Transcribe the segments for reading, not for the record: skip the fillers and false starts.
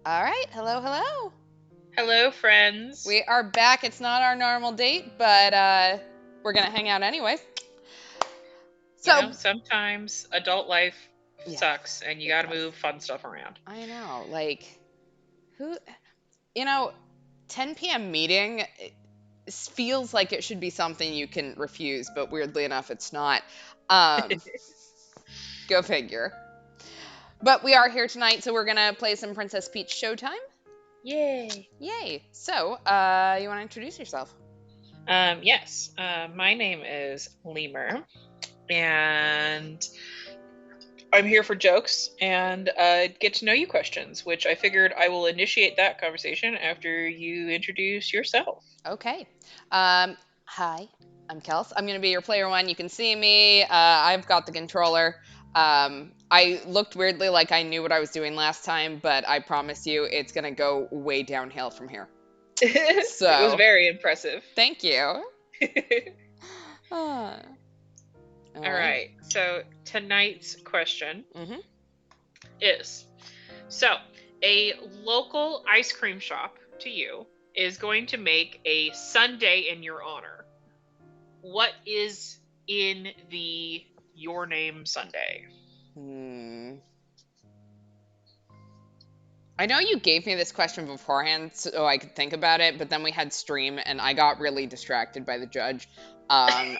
All right. Hello, hello. Hello, friends. We are back. It's not our normal date, but we're going to hang out anyways. So, Sometimes adult life yeah, sucks and you it gotta does. move fun stuff around. I know. Like, who, you know, 10 p.m. meeting feels like it should be something you can refuse, but weirdly enough, it's not. Um, Go figure. But we are here tonight, so we're going to play some Princess Peach Showtime. Yay. Yay. So, you want to introduce yourself? Yes. My name is Lemur, and I'm here for jokes and get to know you questions, which I figured I will initiate that conversation after you introduce yourself. Okay. Hi, I'm Kels. I'm going to be your player one. You can see me. I've got the controller. I looked weirdly like I knew what I was doing last time, but I promise you it's going to go way downhill from here. It was So, very impressive. thank you. All All right. right. So tonight's question Mm-hmm. is so a local ice cream shop to you is going to make a sundae in your honor. What is in the your name sundae? Hmm. I know you gave me this question beforehand so I could think about it, but then we had stream and I got really distracted by the judge. And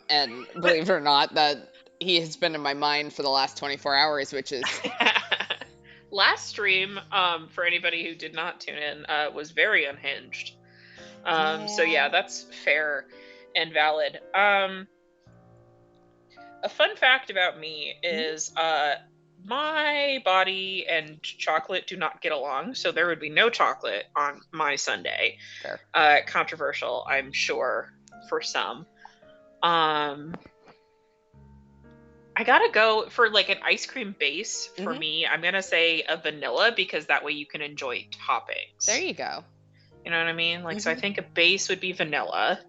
believe it or not, that he has been in my mind for the last 24 hours, which is Last stream, for anybody who did not tune in, was very unhinged. So yeah, yeah. that's fair and valid. A fun fact about me is my body and chocolate do not get along, so there would be no chocolate on my sundae. Fair. Controversial, I'm sure, for some. I gotta go for like an ice cream base for me. I'm gonna say a vanilla because that way you can enjoy toppings. There you go. You know what I mean? Like, so I think a base would be vanilla.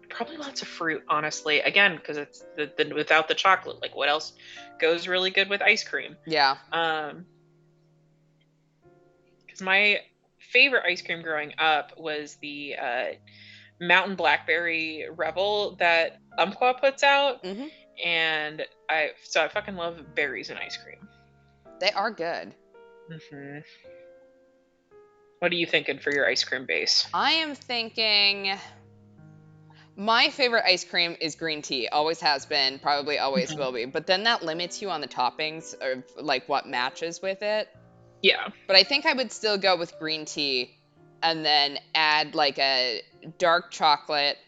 Probably lots of fruit, honestly. Again, because it's the without the chocolate. Like, what else goes really good with ice cream? Yeah. Because my favorite ice cream growing up was the mountain blackberry rebel that Umpqua puts out, and I fucking love berries in ice cream. They are good. What are you thinking for your ice cream base? I am thinking my favorite ice cream is green tea. Always has been, probably always will be. But then that limits you on the toppings of like what matches with it. Yeah. But I think I would still go with green tea and then add like a dark chocolate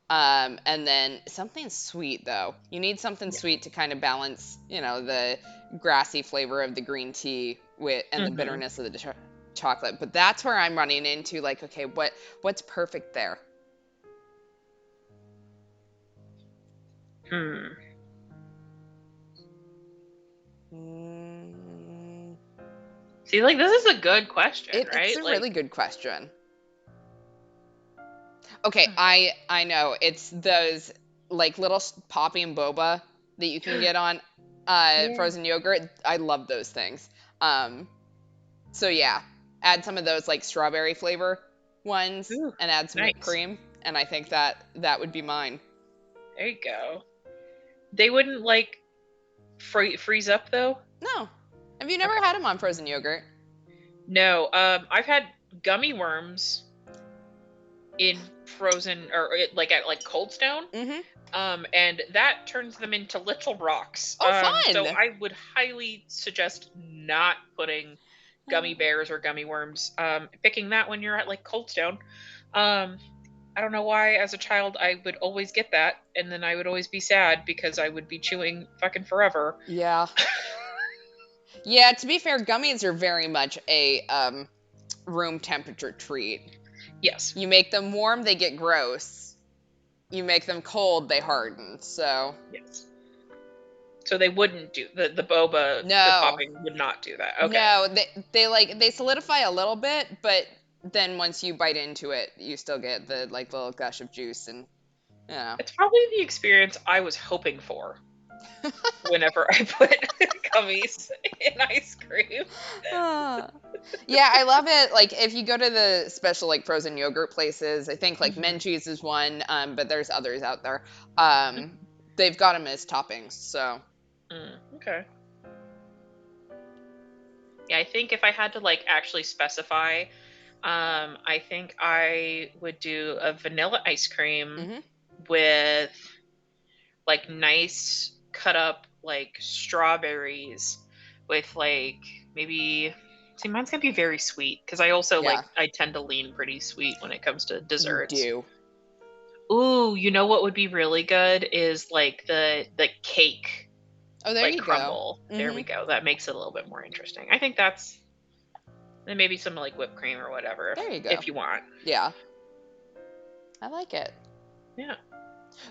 and then something sweet though. You need something sweet to kind of balance, the grassy flavor of the green tea and the bitterness of the chocolate. But that's where I'm running into like, okay, what's perfect there? See, like, this is a good question, right? It's a really good question. Okay, I know. It's those like little poppy and boba that you can get on frozen yogurt. I love those things. So yeah, add some of those like strawberry flavor ones and add some whipped cream, and I think that would be mine. There you go. They wouldn't like freeze up though? No. Have you never had them on frozen yogurt? No. I've had gummy worms in frozen or like at like Cold Stone. And that turns them into little rocks. Oh, fun! So I would highly suggest not putting gummy bears or gummy worms. Picking that when you're at like Cold Stone. I don't know why as a child I would always get that, and then I would always be sad because I would be chewing fucking forever. Yeah. Yeah, to be fair, gummies are very much a room temperature treat. Yes. You make them warm, they get gross. You make them cold, they harden. So yes. So they wouldn't do the boba. No. The popping would not do that. Okay. No, they solidify a little bit, but then once you bite into it, you still get the like little gush of juice and It's probably the experience I was hoping for. whenever I put gummies in ice cream. Ah. Yeah, I love it. Like if you go to the special like frozen yogurt places, I think like Mhm. Menchie's is one, but there's others out there. Um, they've got them as toppings. So Okay. Yeah, I think if I had to like actually specify, I think I would do a vanilla ice cream hmm with like nice cut up like strawberries with like maybe, see, mine's gonna be very sweet because I also yeah, like, I tend to lean pretty sweet when it comes to you desserts. do. Ooh, you know what would be really good is like the cake Oh, there like you go. crumble. There hmm we go. That makes it a little bit more interesting. I think that's, and maybe some like whipped cream or whatever There you go. if you want. Yeah, I like it. Yeah.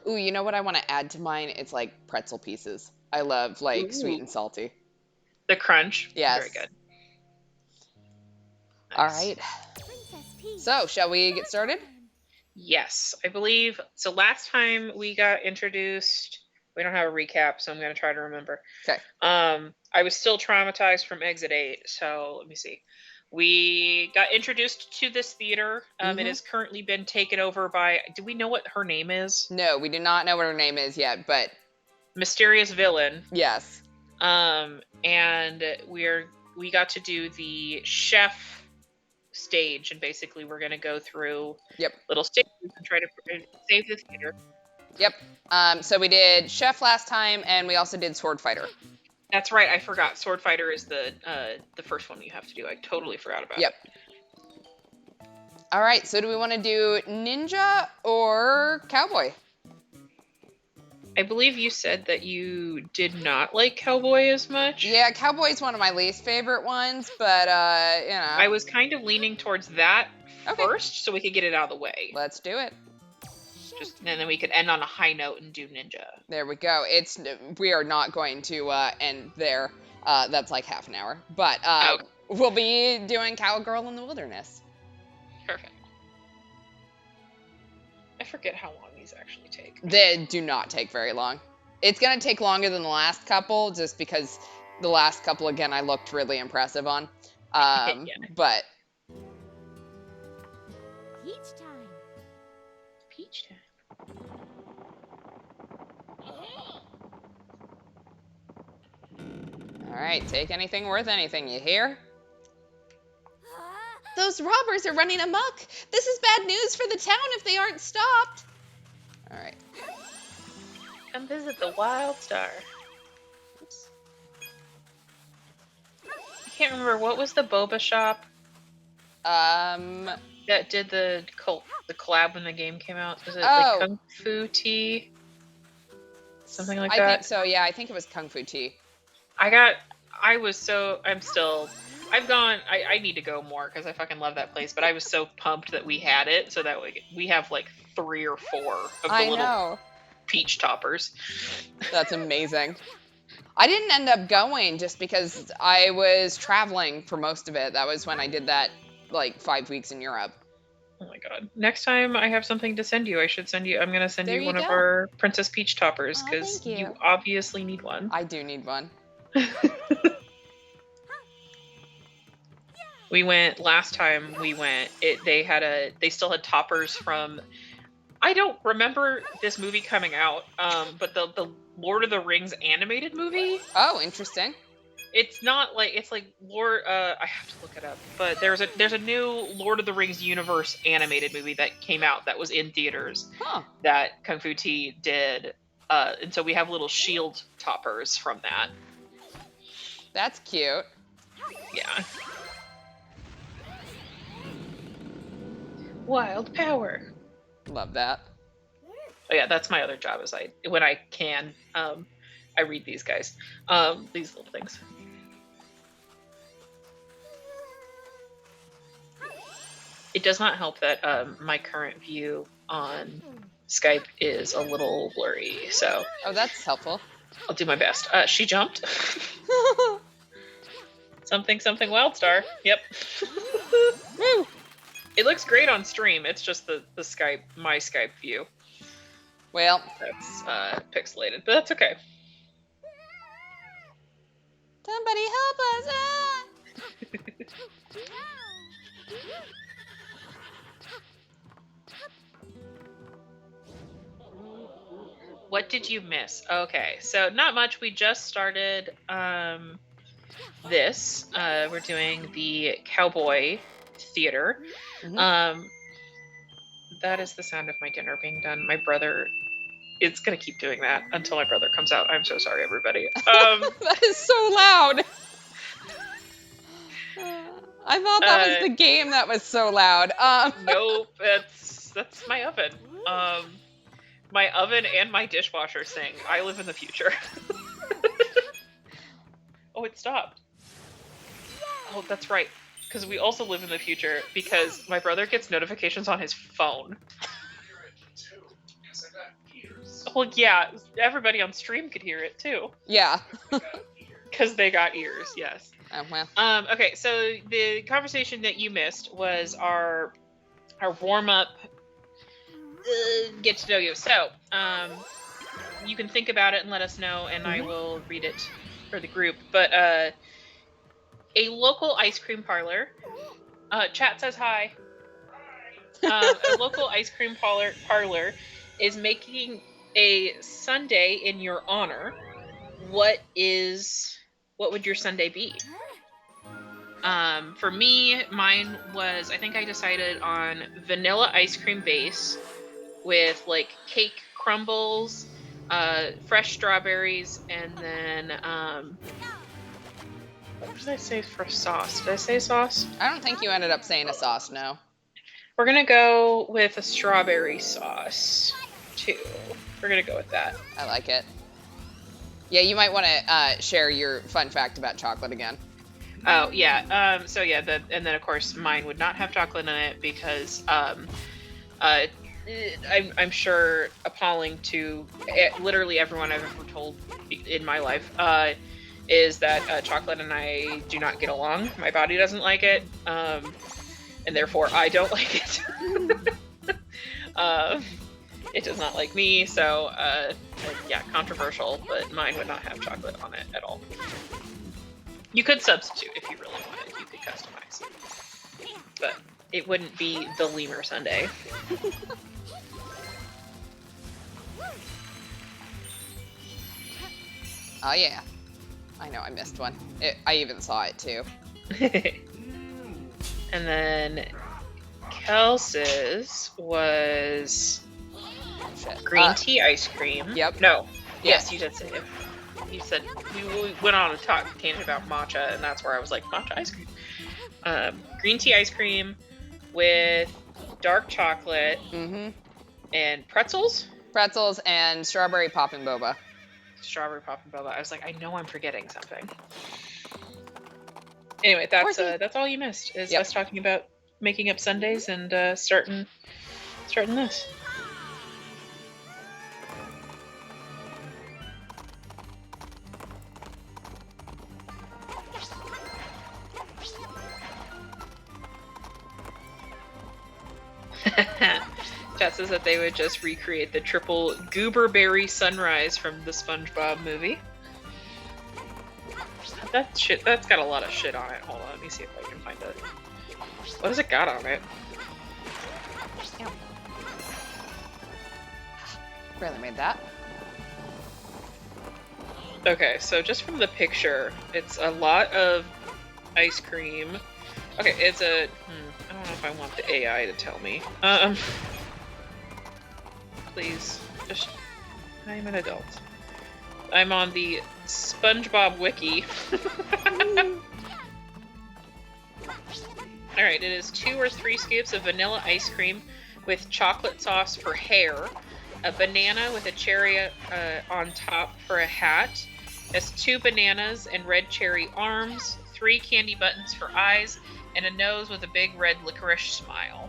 Ooh, you know what I want to add to mine? It's like pretzel pieces. I love like sweet Ooh, and salty. the crunch. Very Yes. good. All Nice. right. So, shall we get started? Yes, I believe so. Last time we got introduced, we don't have a recap, so I'm going to try to remember. Okay. I was still traumatized from Exit 8, so let me see. We got introduced to this theater. It hmm has currently been taken over by, do we know what her name is? No, we do not know what her name is yet, but Mysterious Villain. yes. And we got to do the chef stage, and basically we're going to go through Yep. little stages and try to save the theater. Yep. So we did Chef last time, and we also did Sword Fighter. That's right. I forgot. Sword Fighter is the first one you have to do. I totally forgot about Yep. it. All right. So do we want to do Ninja or Cowboy? I believe you said that you did not like Cowboy as much. Yeah, Cowboy's one of my least favorite ones, but I was kind of leaning towards that okay. first, so we could get it out of the way. Let's do it. Just and then we could end on a high note and do Ninja. There we go. We are not going to end there. That's like half an hour, but Oh, we'll be doing Cowgirl in the Wilderness. perfect. I forget how long these actually take. They do not take very long. It's gonna take longer than the last couple, just because the last couple again I looked really impressive on. Yeah. But Peach time. Peach time. all right, take anything worth anything. You hear? Those robbers are running amok. This is bad news for the town if they aren't stopped. All right. Come visit the Wild Star. Oops. I can't remember, what was the boba shop Um. that did the collab when the game came out? Was it Oh. like Kung Fu Tea? Something like I that? think so. Yeah, I think it was Kung Fu Tea. I've gone, I need to go more because I fucking love that place, but I was so pumped that we had it, so that we have like 3 or 4 of the I little know. peach toppers. That's amazing. I didn't end up going just because I was traveling for most of it. That was when I did that like 5 weeks in Europe. Oh my god. Next time I have something to send you, I'm going to send There you you one of go. our Princess Peach toppers Aw, because thank you. you obviously need one. I do need one. We went last time we went, they still had toppers from, I don't remember this movie coming out, but the Lord of the Rings animated movie. Oh, interesting. It's not like, it's like Lord. I have to look it up, but there's a new Lord of the Rings universe animated movie that came out that was in theaters Huh. that Kung Fu Tea did, and so we have little shield toppers from that. That's cute. Yeah. Wild power. Love that. Oh yeah, that's my other job. Is when I can, I read these guys, these little things. It does not help that my current view on Skype is a little blurry, so Oh, that's helpful. I'll do my best. She jumped. Something Wildstar. Yep. Woo! It looks great on stream. It's just the my Skype view Well, that's pixelated, but that's okay. Somebody help us! Ah! What did you miss? Okay, so not much. We just started this. We're doing the cowboy theater. Mhm. That is the sound of my dinner being done. My brother, it's gonna keep doing that until my brother comes out. I'm so sorry, everybody. That is so loud. I thought that was Uh, the game that was so loud. nope, that's my oven. My oven and my dishwasher sing "I live in the future." Oh, it stopped. Oh, that's right. Because we also live in the future because my brother gets notifications on his phone. Well, yeah, everybody on stream could hear it too. Yeah. Because they got ears, yes. Oh, well. Okay, so the conversation that you missed was our warm up, get to know you. So, you can think about it and let us know, and I will read it for the group. But a local ice cream parlor. Chat says hi. A local ice cream parlor is making a sundae in your honor. What would your sundae be? For me, mine was, I think I decided on vanilla ice cream base with like cake crumbles, fresh strawberries, and then what did I say for sauce? Did I say sauce? I don't think you ended up saying a sauce, no. We're gonna go with a strawberry sauce too. We're gonna go with that. I like it. Yeah, you might want to share your fun fact about chocolate again. Oh yeah. So yeah. And then of course mine would not have chocolate in it because I'm sure appalling to literally everyone I've ever told in my life is that chocolate and I do not get along. My body doesn't like it, and therefore I don't like it. It does not like me, so yeah, controversial, but mine would not have chocolate on it at all. You could substitute if you really wanted. You could customize, but it wouldn't be the lemur sundae. Oh, yeah. I know, I missed one. I even saw it, too. And then Kels's was Shit. green tea ice cream. Yep. No. Yeah. Yes, you did say it. You said we went on a tangent about matcha, and that's where I was like, matcha ice cream. Green tea ice cream with dark chocolate and pretzels. Pretzels and strawberry popping boba. Strawberry popping boba. I was like, I know I'm forgetting something. Anyway, that's all you missed is us talking about making up sundaes and starting this. Chat says that they would just recreate the triple gooberberry sunrise from the SpongeBob movie. That's got a lot of shit on it. Hold on, let me see if I can find it. What has it got on it? Really made that. Okay, so just from the picture, it's a lot of ice cream. Okay, it's a... I don't know if I want the AI to tell me. Please, just... I'm an adult. I'm on the SpongeBob wiki. Alright, it is 2 or 3 scoops of vanilla ice cream with chocolate sauce for hair, a banana with a cherry on top for a hat, has 2 bananas and red cherry arms, 3 candy buttons for eyes, and a nose with a big red licorice smile.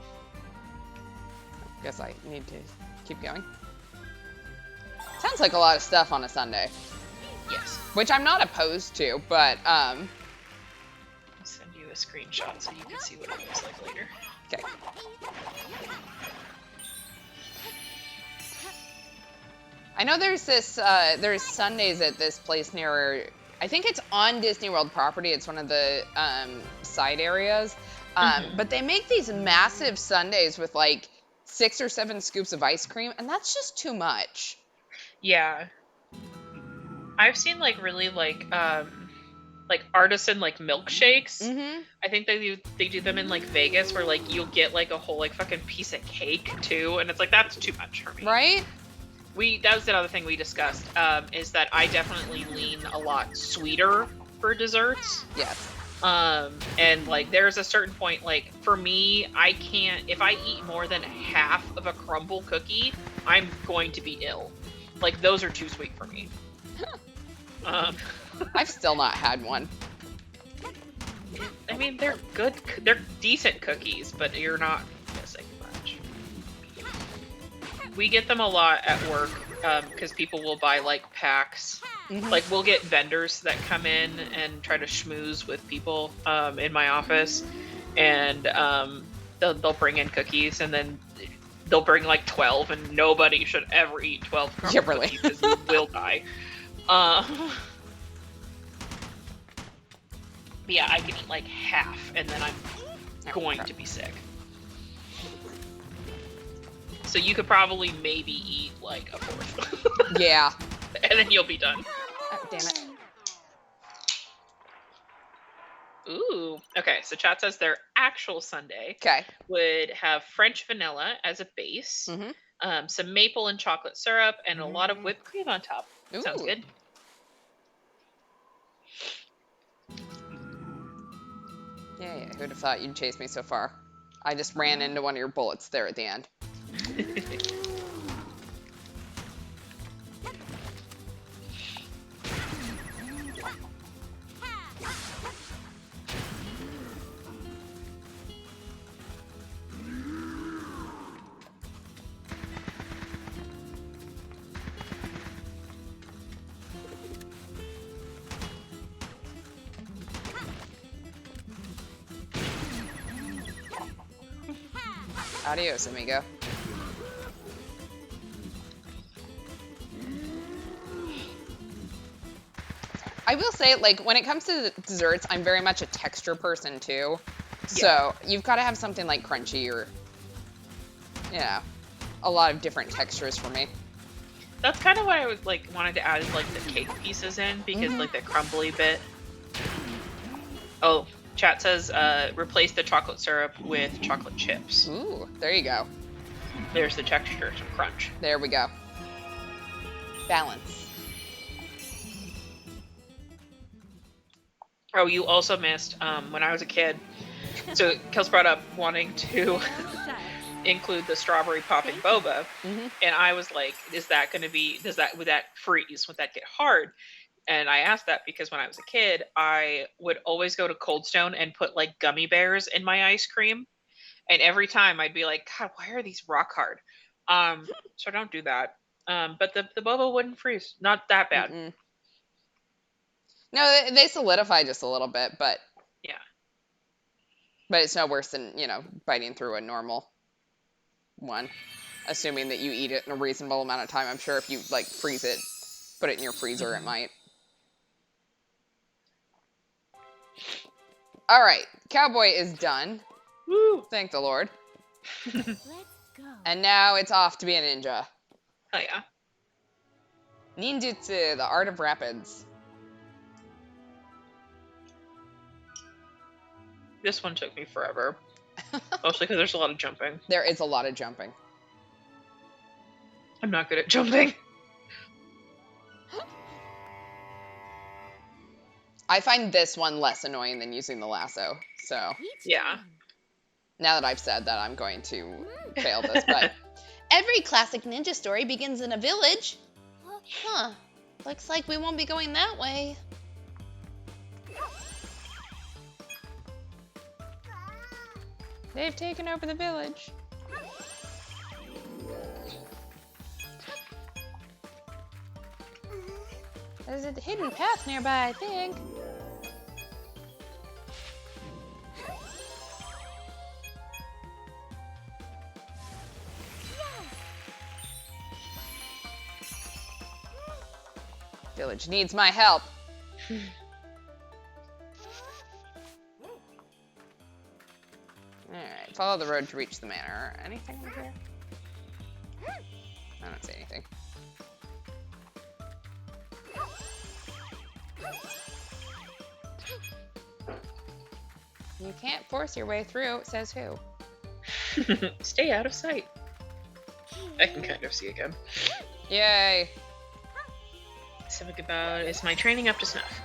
Guess I need to keep going. Sounds like a lot of stuff on a Sunday. Yes. Which I'm not opposed to, but I'll send you a screenshot so you can see what it looks like later. Okay. I know there's this there's Sundays at this place near I think it's on Disney World property. It's one of the side areas. But they make these massive sundaes with like 6 or 7 scoops of ice cream, and that's just too much. Yeah. I've seen like really like artisan like milkshakes. Mm-hmm. I think they do them in like Vegas where like you'll get like a whole like fucking piece of cake too, and it's like that's too much for me. Right? That was another thing we discussed, is that I definitely lean a lot sweeter for desserts. Yes. And like there's a certain point, like for me, I can't, if I eat more than half of a crumble cookie, I'm going to be ill. Like those are too sweet for me. I've still not had one. I mean, they're good, they're decent cookies, but you're not missing much. We get them a lot at work, because people will buy like packs. Mm-hmm. Like we'll get vendors that come in and try to schmooze with people in my office, and they'll bring in cookies, and then they'll bring like 12, and nobody should ever eat 12 crumble Yeah, really. cookies because you will die. But yeah, I can eat like half, and then I'm going to be sick. So you could probably maybe eat like a fourth. Yeah. And then you'll be done. Oh, damn it. Ooh. Okay, so chat says their actual sundae Okay. would have French vanilla as a base, Mm-hmm. some maple and chocolate syrup, and a lot of whipped cream on top. Ooh. Sounds good. Yeah. Who'd have thought you'd chase me so far? I just ran into one of your bullets there at the end. Adios, amigo. I will say, like, when it comes to desserts, I'm very much a texture person, too. So, you've got to have something, like, crunchy or, you know, a lot of different textures for me. That's kind of what I was, like, wanted to add, is, like, the cake pieces in, because, like, the crumbly bit. Oh, chat says, replace the chocolate syrup with chocolate chips. Ooh, there you go. There's the texture, some crunch. There we go. Balance. Oh, you also missed, when I was a kid. So, Kels brought up wanting to include the strawberry popping boba. And I was like, is that going to be, would that freeze? Would that get hard? And I asked that because when I was a kid, I would always go to Cold Stone and put like gummy bears in my ice cream. And every time I'd be like, God, why are these rock hard? So don't do that. But the boba wouldn't freeze. Not that bad. Mm-mm. No, they solidify just a little bit, but yeah. But it's no worse than, biting through a normal one, assuming that you eat it in a reasonable amount of time. I'm sure if you, like, freeze it, put it in your freezer, it might. All right, Cowboy is done. Woo! Thank the Lord. Let's go. And now it's off to be a ninja. Oh, yeah. Ninjutsu, the art of rapids. This one took me forever. Mostly because there's a lot of jumping. There is a lot of jumping. I'm not good at jumping. I find this one less annoying than using the lasso. So Yeah. now that I've said that, I'm going to fail this. But every classic ninja story begins in a village. Huh. Looks like we won't be going that way. They've taken over the village. There's a hidden path nearby, I think. Village needs my help. Alright, follow the road to reach the manor. Anything over here? I don't see anything. You can't force your way through, says who? Stay out of sight. I can kind of see again. Yay! Something about, is my training up to snuff?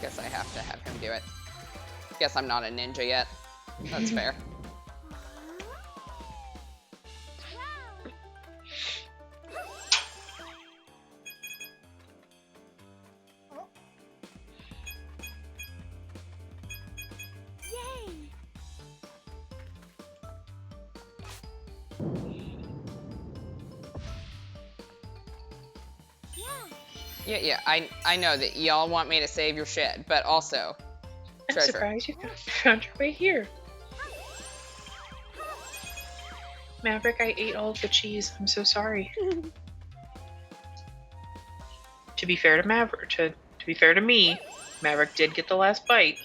Guess I have to have him do it. Guess I'm not a ninja yet. That's fair. Yay! Yeah, I know that y'all want me to save your shit, but also I'm treasure. surprised you found your way here. Maverick, I ate all of the cheese. I'm so sorry. To be fair to Maverick, to be fair to me, Maverick did get the last bite,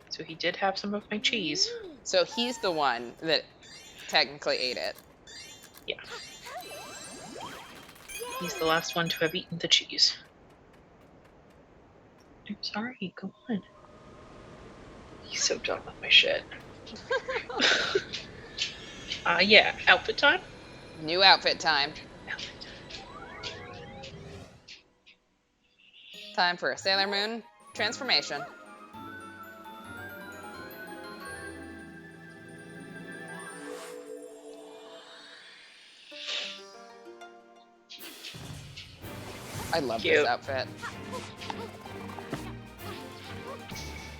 so he did have some of my cheese. So he's the one that technically ate it. Yeah. He's the last one to have eaten the cheese. I'm sorry, go on. He's so done with my shit. Yeah, outfit time? New outfit time. Time for a Sailor Moon transformation. I love Cute. this outfit.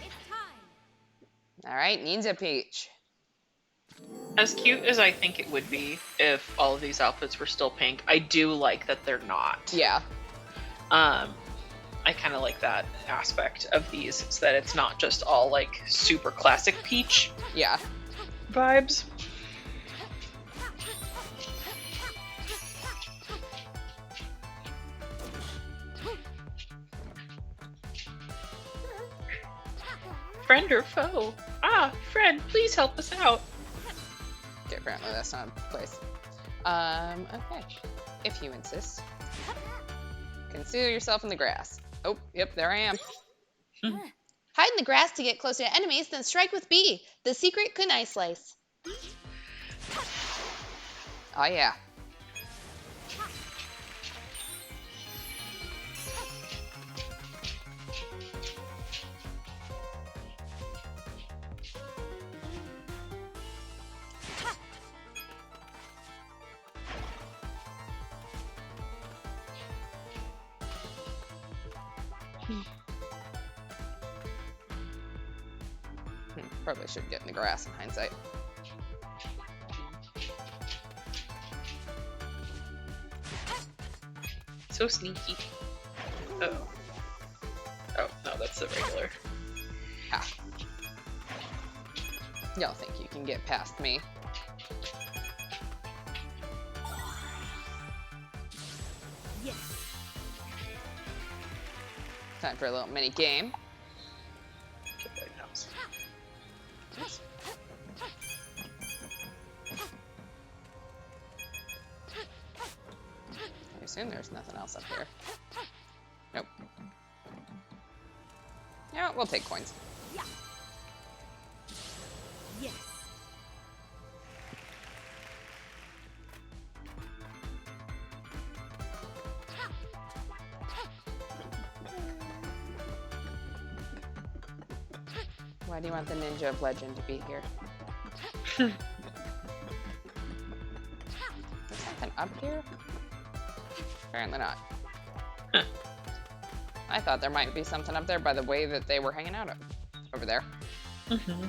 It's time. All right, Ninja Peach. As cute as I think it would be if all of these outfits were still pink, I do like that they're not. Yeah, I kind of like that aspect of these. It's that it's not just all like super classic Peach yeah. vibes. Friend or foe? Ah, friend, please help us out. Okay, apparently that's not a place. Okay. If you insist. Conceal yourself in the grass. Oh, yep, there I am. Hide in the grass to get closer to enemies, then strike with B, the secret kunai slice. Oh yeah. Probably should get in the grass in hindsight. So sneaky. Oh. Oh, no, that's the regular. Ha. Y'all think you can get past me? Yes. Time for a little mini game. I assume there's nothing else up here. Nope. Yeah, we'll take coins. Yes. Why do you want the Ninja of Legend to be here? There's something up here? Apparently not. Huh. I thought there might be something up there by the way that they were hanging out over there. Mm-hmm.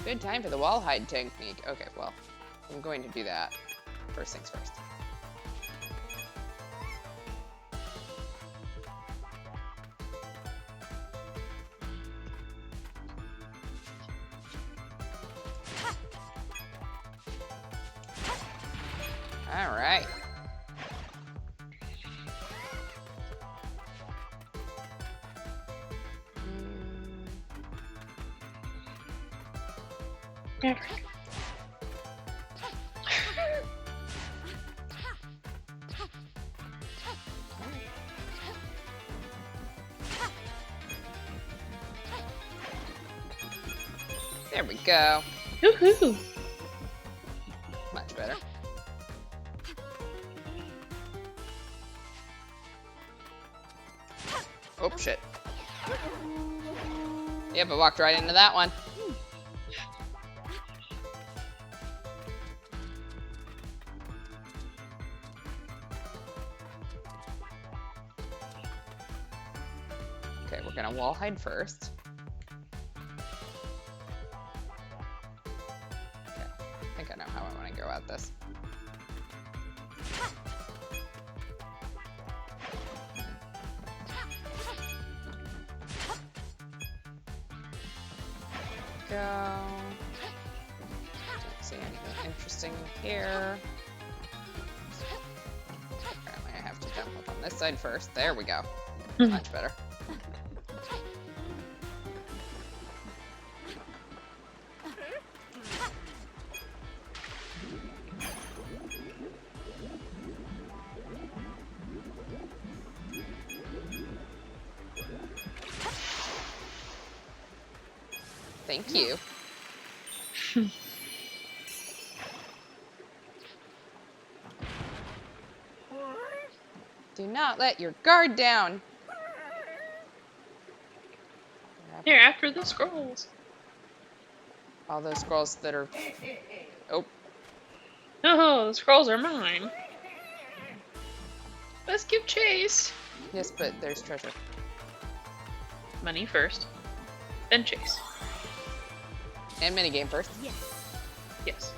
Good time for the wall hide technique. Okay, well, I'm going to do that. First things first. All right. Never. There we go. Woohoo! Much better. Oh, shit. Yep, I walked right into that one. Okay, we're gonna wall hide first. Okay, I think I know how I want to go at this. Go. Don't see anything interesting here. Apparently I have to jump up on this side first. There we go. Much better. Thank you. Do not let your guard down. Here, after the scrolls. All those scrolls that are... Oh, Oh, the scrolls are mine. Let's give chase. yes, but there's treasure. Money first, then chase. And minigame first. Yes. Yes.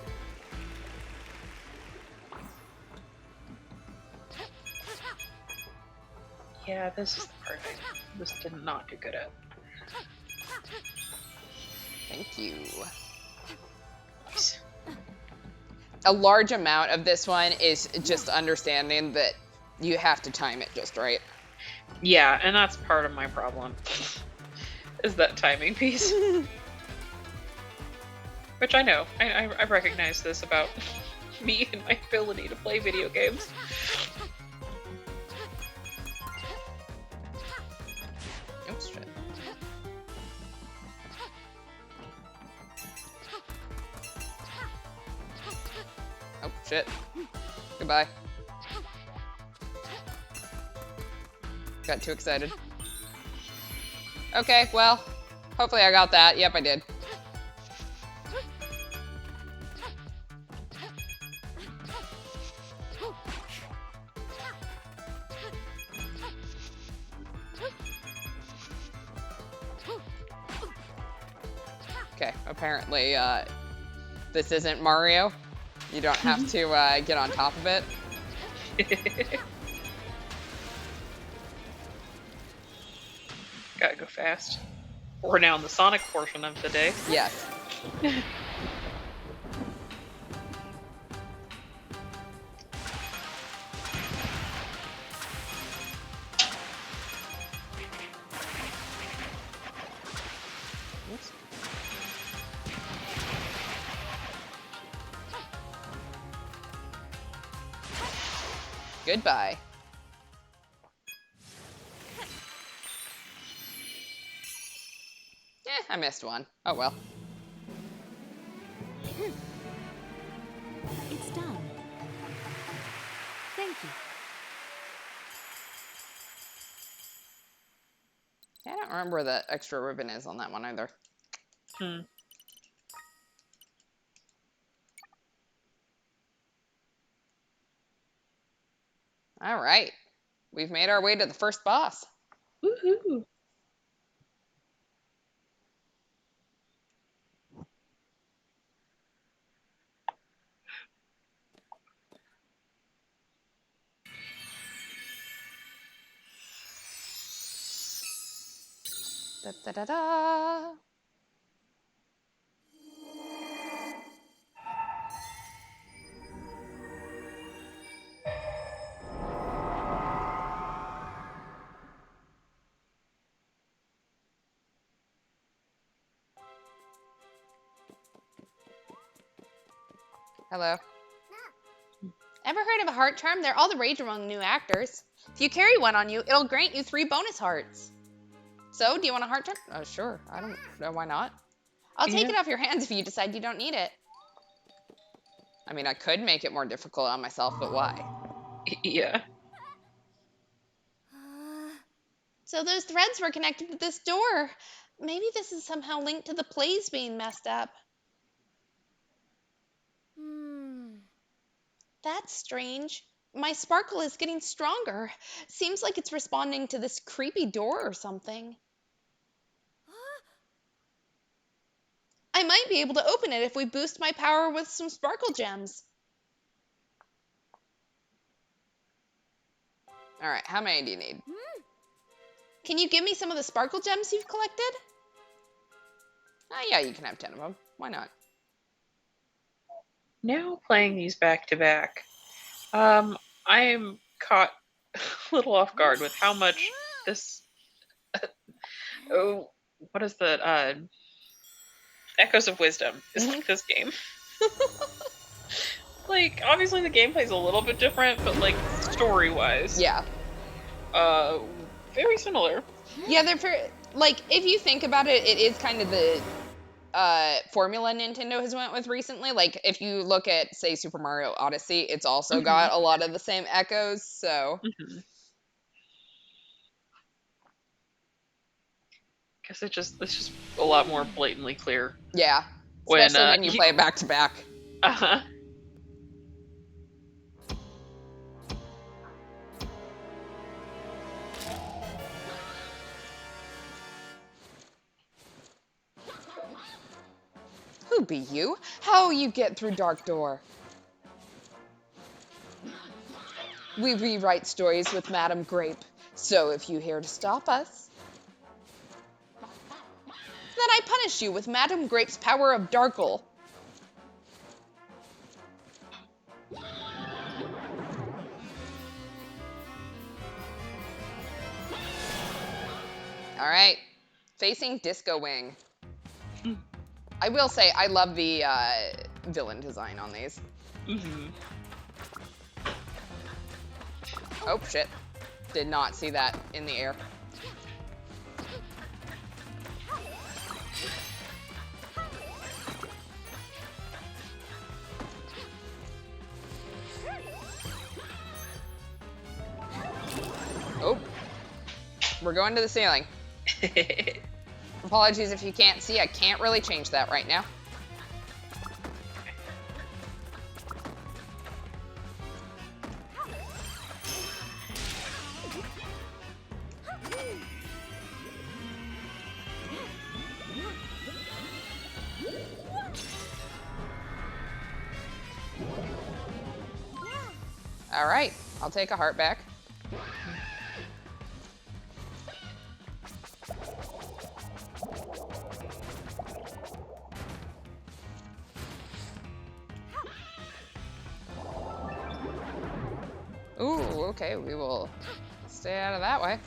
Yeah, this is the part I just did not do good at. Thank you. Nice. A large amount of this one is just understanding that you have to time it just right. Yeah, and that's part of my problem. Is that timing piece. Which I know. I recognize this about me and my ability to play video games. Oops, shit. Oh, shit. Goodbye. Got too excited. Okay, well, hopefully I got that. Yep, I did. Okay, apparently this isn't Mario. You don't have to get on top of it. Gotta go fast. We're now in the Sonic portion of the day. Yes. Oops. Goodbye. I missed one. Oh well. It's done. Thank you. Yeah, I don't remember where the extra ribbon is on that one either. Hmm. All right. We've made our way to the first boss. Woohoo! Da, da, da, da. Hello. Ever heard of a heart charm? They're all the rage among new actors. If you carry one on you, it'll grant you 3 bonus hearts. So, do you want a heart charm? Oh, sure. I don't know. Why not? I'll take it off your hands if you decide you don't need it. I mean, I could make it more difficult on myself, but why? Yeah. So those threads were connected to this door. Maybe this is somehow linked to the plays being messed up. That's strange. My sparkle is getting stronger. Seems like it's responding to this creepy door or something. I might be able to open it if we boost my power with some sparkle gems. All right, how many do you need? Can you give me some of the sparkle gems you've collected? Yeah, you can have 10 of them. Why not? Now playing these back to back, I am caught a little off guard with how much this. Oh, what is the Echoes of Wisdom is like this game. Like, obviously the gameplay's a little bit different, but like story wise, Yeah. very similar. Yeah, they're like, if you think about it, it is kind of the formula Nintendo has went with recently. Like, if you look at, say, Super Mario Odyssey, it's also got a lot of the same echoes, so. Guess it's just a lot more blatantly clear. Yeah, especially when you play it back to back. Uh-huh. Who be you? How you get through Dark Door? We rewrite stories with Madame Grape, so if you here to stop us, then I punish you with Madame Grape's power of Darkle. All right, facing Disco Wing. I will say, I love the villain design on these. Oh, shit. Did not see that in the air. Oh. We're going to the ceiling. Apologies if you can't see. I can't really change that right now. All right, I'll take a heart back. Ooh, okay, we will stay out of that way.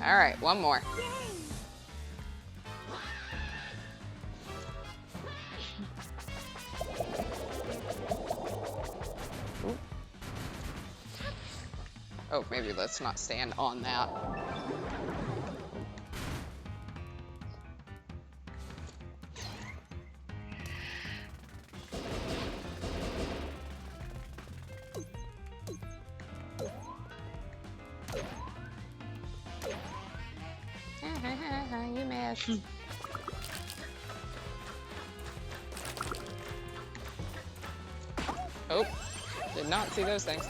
All right, one more. Ooh. Oh, maybe let's not stand on that. You missed. Oh, did not see those things.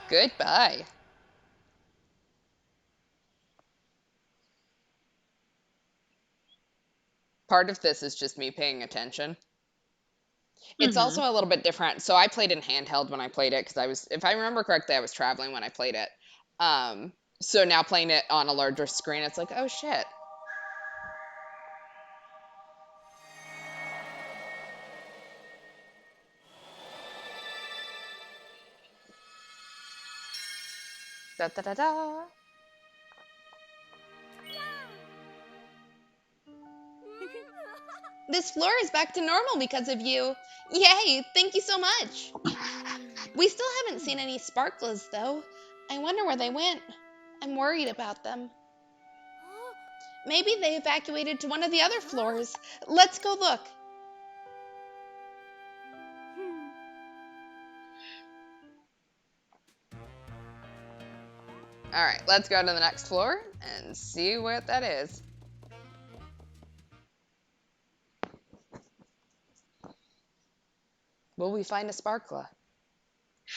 Goodbye. Part of this is just me paying attention. It's Mm-hmm. also a little bit different. So I played in handheld when I played it because I was, if I remember correctly, I was traveling when I played it. So now playing it on a larger screen, it's like, oh shit. Da da da da. This floor is back to normal because of you. Yay, thank you so much. We still haven't seen any sparklers, though. I wonder where they went. I'm worried about them. Maybe they evacuated to one of the other floors. Let's go look. All right, let's go to the next floor and see what that is. Will we find a sparkler?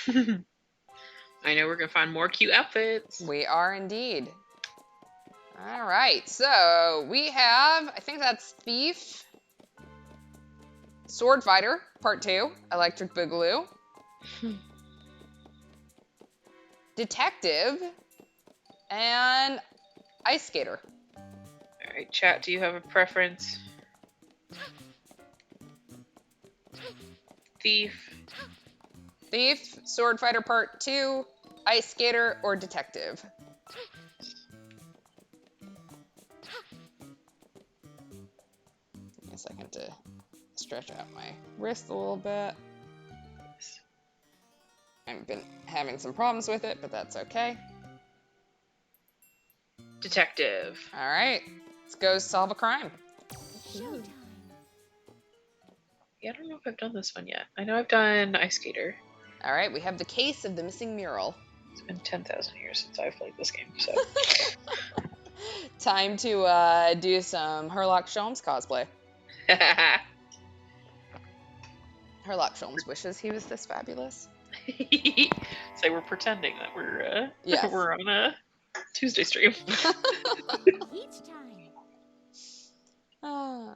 I know we're gonna find more cute outfits. We are indeed. All right, so we have, I think that's Thief, Sword Fighter, Part 2, Electric Boogaloo, Detective, and Ice Skater. All right, chat. Do you have a preference? Thief. Thief, Sword Fighter Part 2, Ice Skater, or Detective? Give me a second to stretch out my wrist a little bit. I've been having some problems with it, but that's okay. Detective. All right, let's go solve a crime. Showtime. Yeah, I don't know if I've done this one yet. I know I've done Ice Skater. All right, we have the case of the missing mural. It's been 10,000 years since I've played this game, so. Time to do some Herlock Sholmes cosplay. Herlock Sholmes wishes he was this fabulous. So we're pretending that we're Yes. we're on a Tuesday stream. Each time. Ah.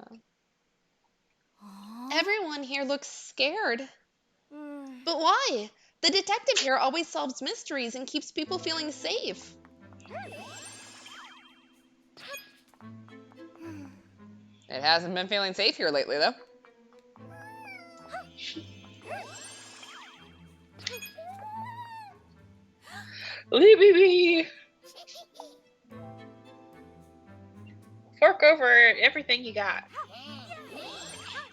Everyone here looks scared. But why? The detective here always solves mysteries and keeps people feeling safe. It hasn't been feeling safe here lately, though. Leave me. Fork over everything you got.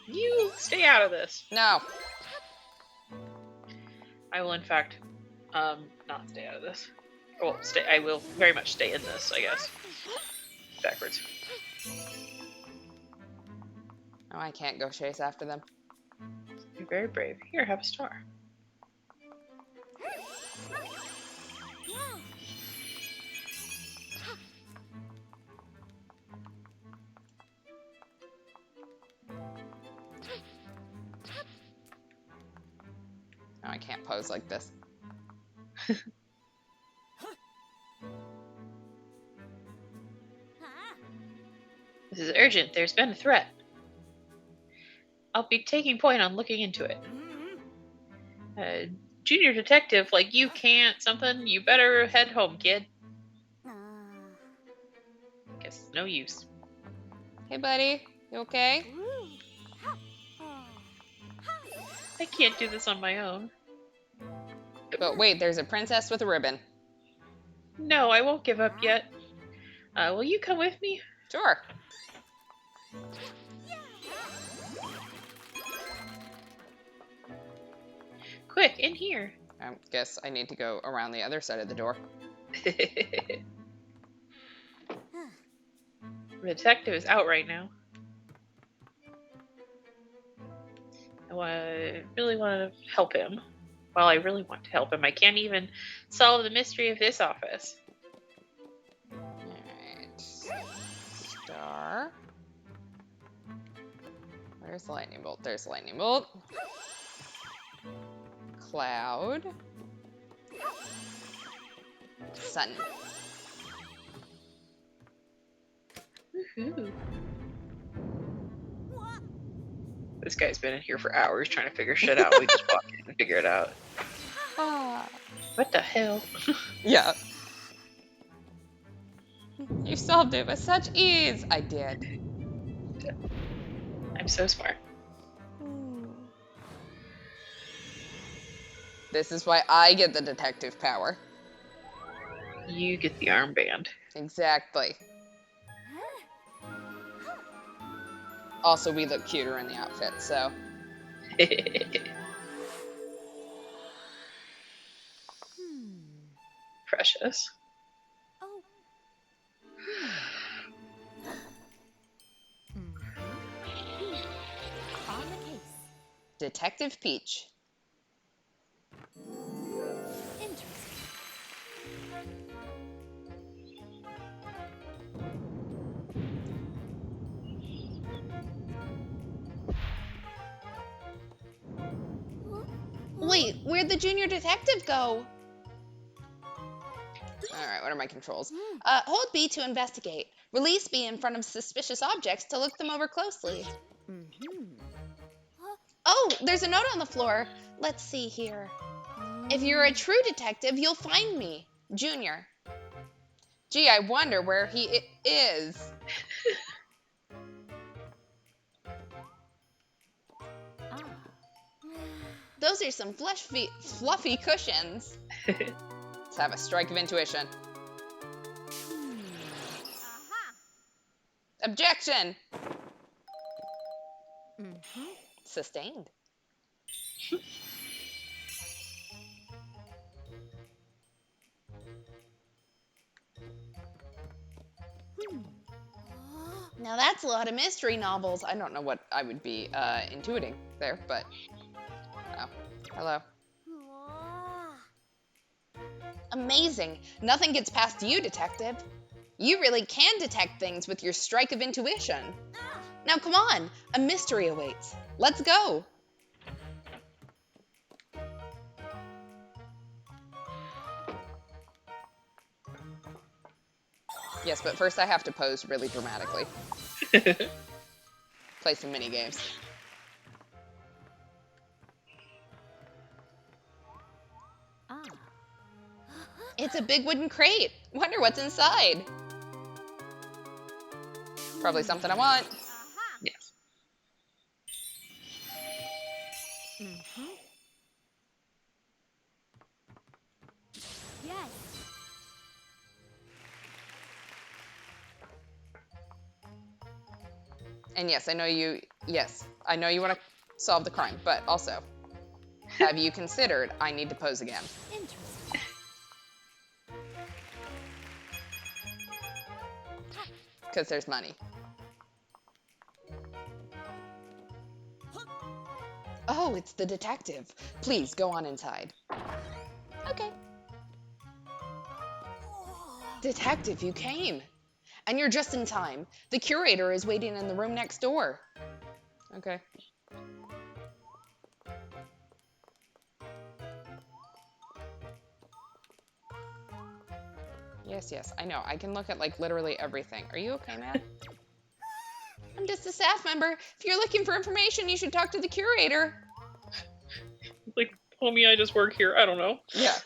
You stay out of this. No. I will, in fact, not stay out of this. Well, stay. I will very much stay in this, I guess. Backwards. Oh, I can't go chase after them. You're very brave. Here, have a star. No, I can't pose like this. This is urgent. There's been a threat. I'll be taking point on looking into it. Junior detective, like you can't something. You better head home, kid. Guess no use. Hey, buddy. You okay? I can't do this on my own. But wait, there's a princess with a ribbon. No, I won't give up yet. Will you come with me? Sure. Quick, in here. I guess I need to go around the other side of the door. The detective is out right now. I really want to help him. Well, I really want to help him. I can't even solve the mystery of this office. Alright. Star. Where's the lightning bolt? There's the lightning bolt. Cloud. Sun. Woohoo. This guy's been in here for hours trying to figure shit out. We just walk in and figure it out. Ah. What the hell? Yeah. You solved it with such ease. I did. I'm so smart. This is why I get the detective power. You get the armband. Exactly. Also, we look cuter in the outfit, so. Precious. Oh. On the case. Detective Peach. Interesting. Wait, where'd the junior detective go? Alright, what are my controls? Hold B to investigate. Release B in front of suspicious objects to look them over closely. Oh, there's a note on the floor. Let's see here. If you're a true detective, you'll find me. Junior. Gee, I wonder where he is. Those are some fluffy cushions. Let's have a strike of intuition. Objection! Sustained. Now that's a lot of mystery novels. I don't know what I would be intuiting there, but... Oh, hello. Amazing. Nothing gets past you, detective. You really can detect things with your strike of intuition. Now come on, a mystery awaits. Let's go. Yes, but first I have to pose really dramatically. Play some mini games. It's a big wooden crate. Wonder what's inside. Probably something I want. Yes. Yes. And yes, I know you. Yes, I know you want to solve the crime, but also, have you considered I need to pose again? Interesting. Because there's money. Oh, it's the detective. Please go on inside. Okay. Detective, you came. And you're just in time. The curator is waiting in the room next door. Okay. Yes, I know. I can look at, like, literally everything. Are you okay, man? I'm just a staff member. If you're looking for information, you should talk to the curator. Like, homie, I just work here. I don't know. Yeah.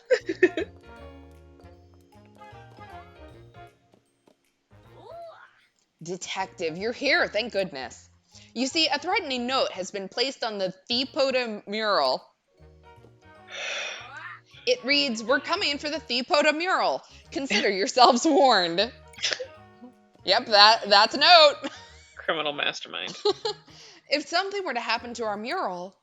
Detective, you're here. Thank goodness. You see, a threatening note has been placed on the Thepoda mural. It reads, "We're coming for the Thepoda mural. Consider yourselves warned." Yep, that's a note. Criminal mastermind. If something were to happen to our mural...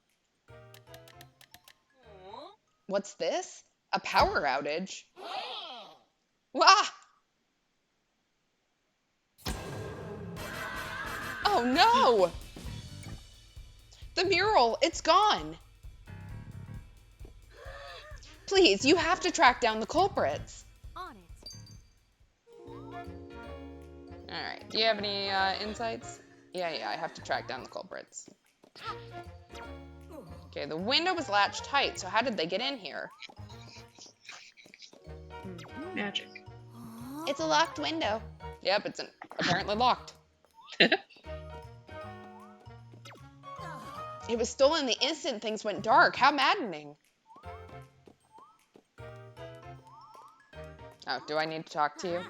What's this? A power outage? Wah! Oh no! The mural, it's gone. Please, you have to track down the culprits. On it. Alright, do you have any insights? Yeah, I have to track down the culprits. Okay, the window was latched tight, so how did they get in here? Magic. It's a locked window. Yep, it's apparently locked. It was stolen the instant things went dark. How maddening. Oh, do I need to talk to you?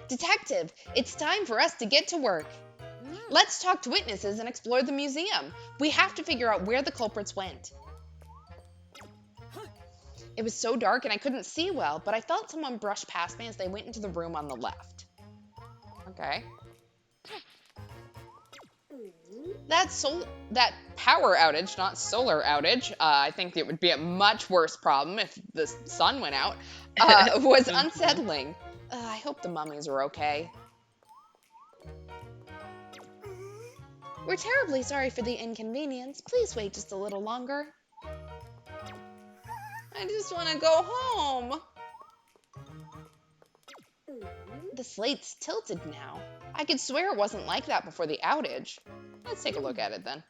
Detective, it's time for us to get to work. Let's talk to witnesses and explore the museum. We have to figure out where the culprits went. It was so dark and I couldn't see well, but I felt someone brush past me as they went into the room on the left. Okay. That power outage, not solar outage, I think it would be a much worse problem if the sun went out, was unsettling. I hope the mummies are okay. We're terribly sorry for the inconvenience. Please wait just a little longer. I just want to go home. The slate's tilted now. I could swear it wasn't like that before the outage. Let's take a look at it then.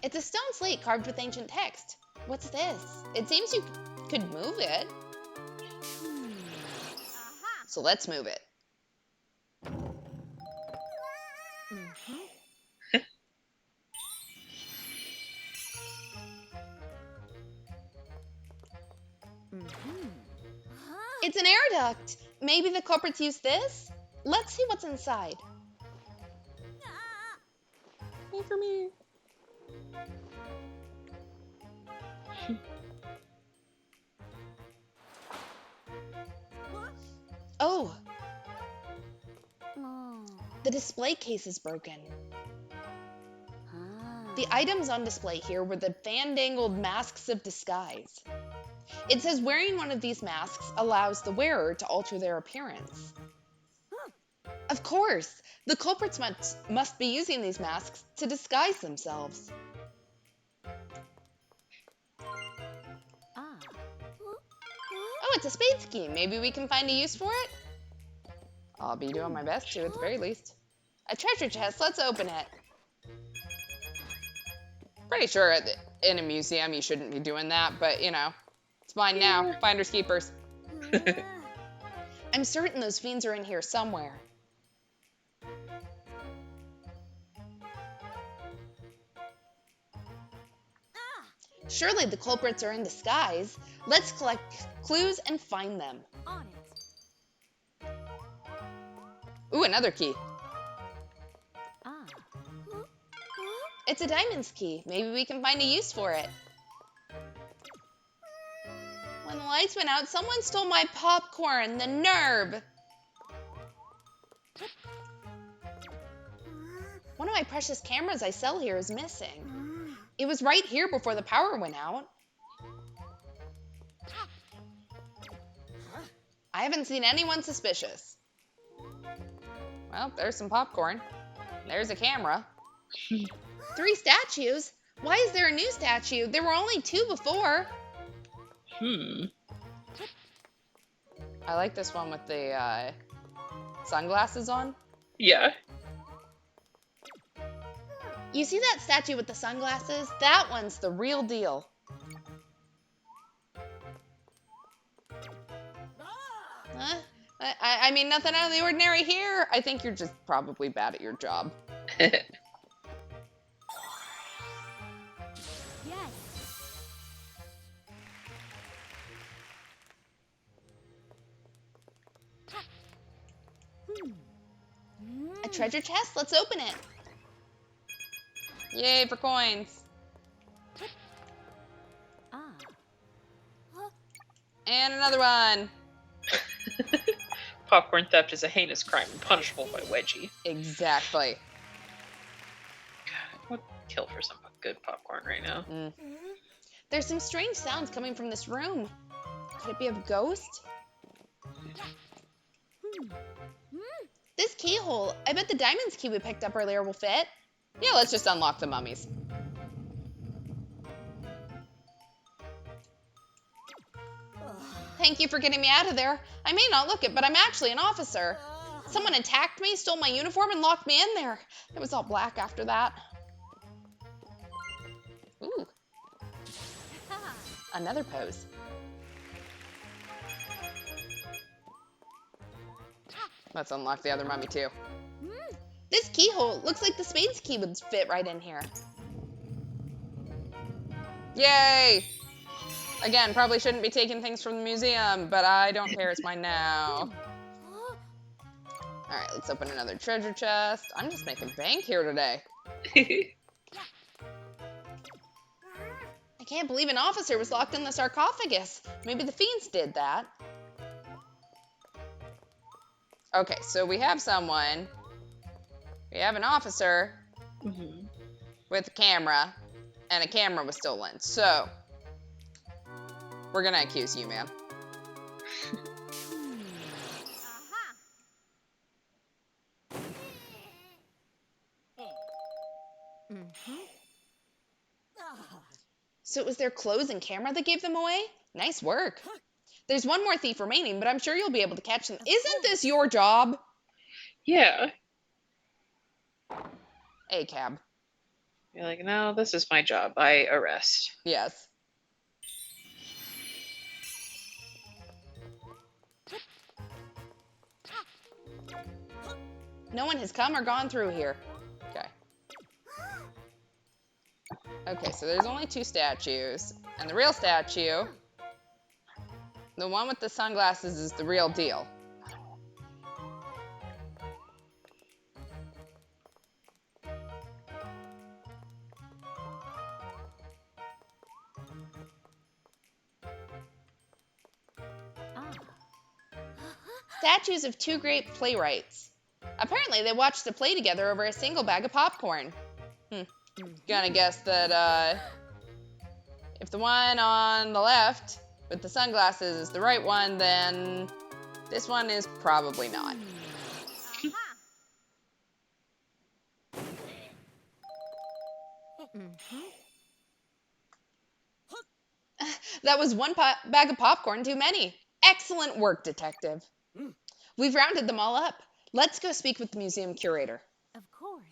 It's a stone slate carved with ancient text. What's this? It seems you could move it. So let's move it. It's an air duct. Maybe the culprits used this? Let's see what's inside. Wait for me. Oh, the display case is broken. The items on display here were the fandangled masks of disguise. It says wearing one of these masks allows the wearer to alter their appearance. Of course, the culprits must be using these masks to disguise themselves. Oh, it's a spades key. Maybe we can find a use for it? I'll be doing my best to, at the very least. A treasure chest. Let's open it. Pretty sure in a museum you shouldn't be doing that, but you know, it's mine now. Finders keepers. I'm certain those fiends are in here somewhere. Surely the culprits are in disguise. Let's collect clues and find them. On it. Ooh, another key. Ah. It's a diamonds key. Maybe we can find a use for it. When the lights went out, someone stole my popcorn. The nerve. One of my precious cameras I sell here is missing. It was right here before the power went out. I haven't seen anyone suspicious. Well, there's some popcorn. There's a camera. 3 statues? Why is there a new statue? There were only 2 before. I like this one with the sunglasses on. Yeah. You see that statue with the sunglasses? That one's the real deal. Huh? I mean, nothing out of the ordinary here. I think you're just probably bad at your job. Yes. A treasure chest? Let's open it. Yay for coins. Ah. And another one. Popcorn theft is a heinous crime and punishable by Wedgie. Exactly. God, I would kill for some good popcorn right now. There's some strange sounds coming from this room. Could it be a ghost? This keyhole, I bet the diamonds key we picked up earlier will fit. Yeah, let's just unlock the mummies. Thank you for getting me out of there. I may not look it, but I'm actually an officer. Someone attacked me, stole my uniform, and locked me in there. It was all black after that. Ooh. Another pose. Let's unlock the other mummy too. This keyhole looks like the spades key would fit right in here. Yay! Again, probably shouldn't be taking things from the museum, but I don't care. It's mine now. All right, let's open another treasure chest. I'm just making bank here today. I can't believe an officer was locked in the sarcophagus. Maybe the fiends did that. Okay, so we have someone. We have an officer with a camera, and a camera was stolen. So, we're gonna accuse you, man. So it was their clothes and camera that gave them away? Nice work. There's one more thief remaining, but I'm sure you'll be able to catch them. Isn't this your job? Yeah. A cab. You're like, no, this is my job. I arrest. Yes. No one has come or gone through here. Okay. Okay, so there's only 2 statues. And the real statue, the one with the sunglasses, is the real deal. Statues of 2 great playwrights. Apparently, they watched the play together over a single bag of popcorn. Gonna guess that, if the one on the left with the sunglasses is the right one, then this one is probably not. That was one bag of popcorn too many. Excellent work, detective. We've rounded them all up. Let's go speak with the museum curator. Of course.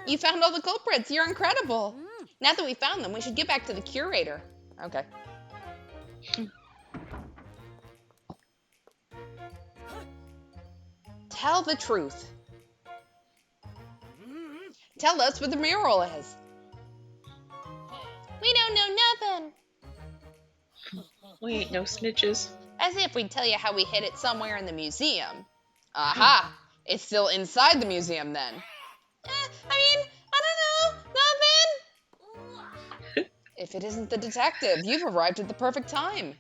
You found all the culprits. You're incredible. Now that we found them, we should get back to the curator. Okay. Tell the truth. Tell us where the mural is. We don't know nothing. We ain't no snitches. As if we'd tell you how we hid it somewhere in the museum. Aha! It's still inside the museum then. I don't know. Nothing. If it isn't the detective, you've arrived at the perfect time.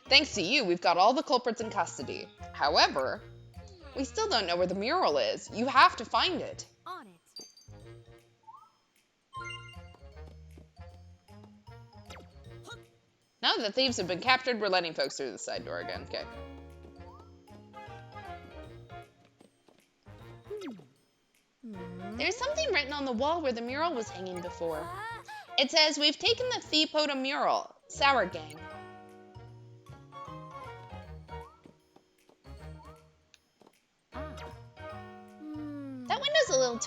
Thanks to you, we've got all the culprits in custody. However, we still don't know where the mural is. You have to find it. On it. Now that the thieves have been captured, we're letting folks through the side door again. Okay. There's something written on the wall where the mural was hanging before. It says, we've taken the Thiepota mural. Sour Gang. That window's a little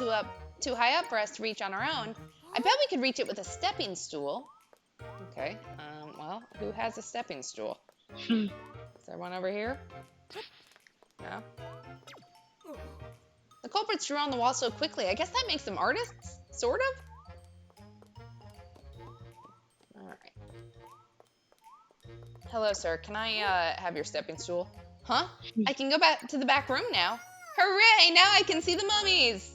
too high up for us to reach on our own. I bet we could reach it with a stepping stool. Okay, well, who has a stepping stool? Is there one over here? No? The culprits drew on the wall so quickly. I guess that makes them artists? Sort of? Alright. Hello, sir. Can I, have your stepping stool? Huh? I can go back to the back room now. Hooray! Now I can see the mummies!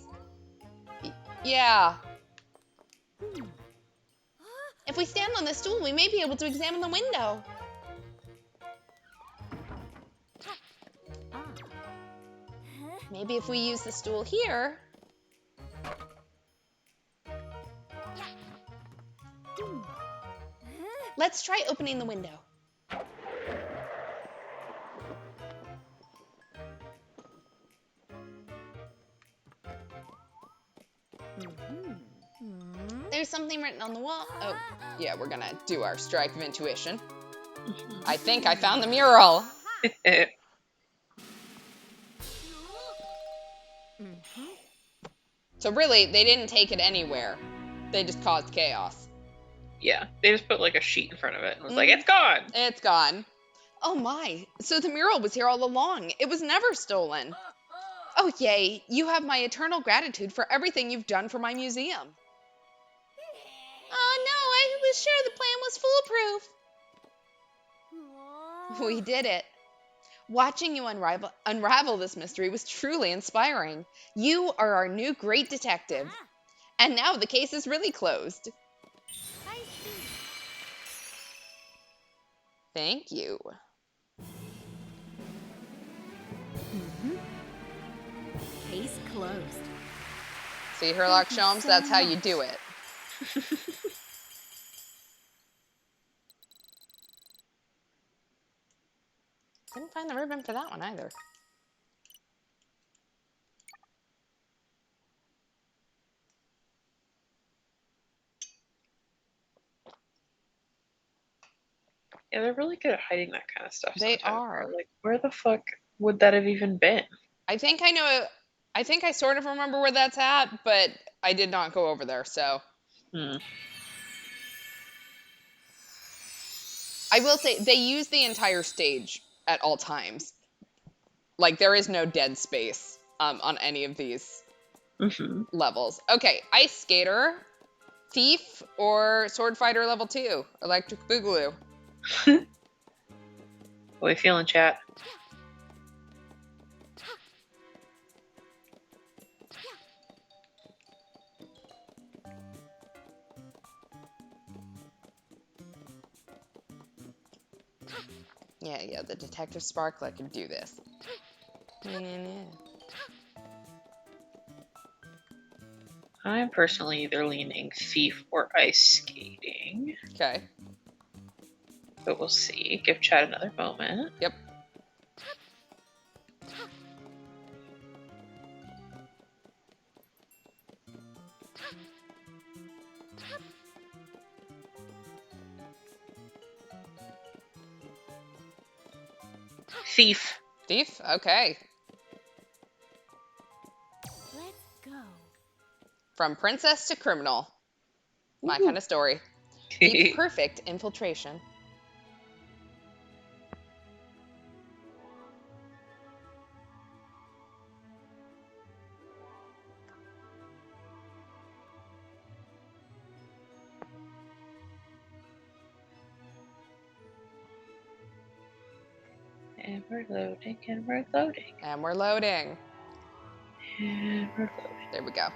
Yeah. If we stand on the stool, we may be able to examine the window. Maybe if we use the stool here. Let's try opening the window. There's something written on the wall. Oh, yeah, we're gonna do our strike of intuition. I think I found the mural. So really, they didn't take it anywhere. They just caused chaos. Yeah, they just put like a sheet in front of it and was like, it's gone! It's gone. Oh my, so the mural was here all along. It was never stolen. Oh yay, you have my eternal gratitude for everything you've done for my museum. Oh no, I was sure the plan was foolproof. We did it. Watching you unravel this mystery was truly inspiring. You are our new great detective. And now the case is really closed. I see. Thank you. Case closed. See, Herlock Thank you Sholmes, so that's how you much. do it. Didn't find the ribbon for that one either. Yeah, they're really good at hiding that kind of stuff They sometimes. are. Like, where the fuck would that have even been? I think I know. I think I sort of remember where that's at, but I did not go over there, so. Hmm. I will say they use the entire stage at all times. Like there is no dead space on any of these Mm-hmm. levels. Okay, Ice Skater, Thief, or Sword Fighter level 2, Electric Boogaloo. What are we feeling, chat? Yeah, the Detective Sparkler can do this. Yeah. I'm personally either leaning thief or ice skating, Okay, but we'll see. Give chat another moment. yep. Thief. Thief, okay. Let's go. From princess to criminal. My Ooh. kind of story. The perfect infiltration. And we're loading, and we're loading, And we're loading. and we're loading. There we go.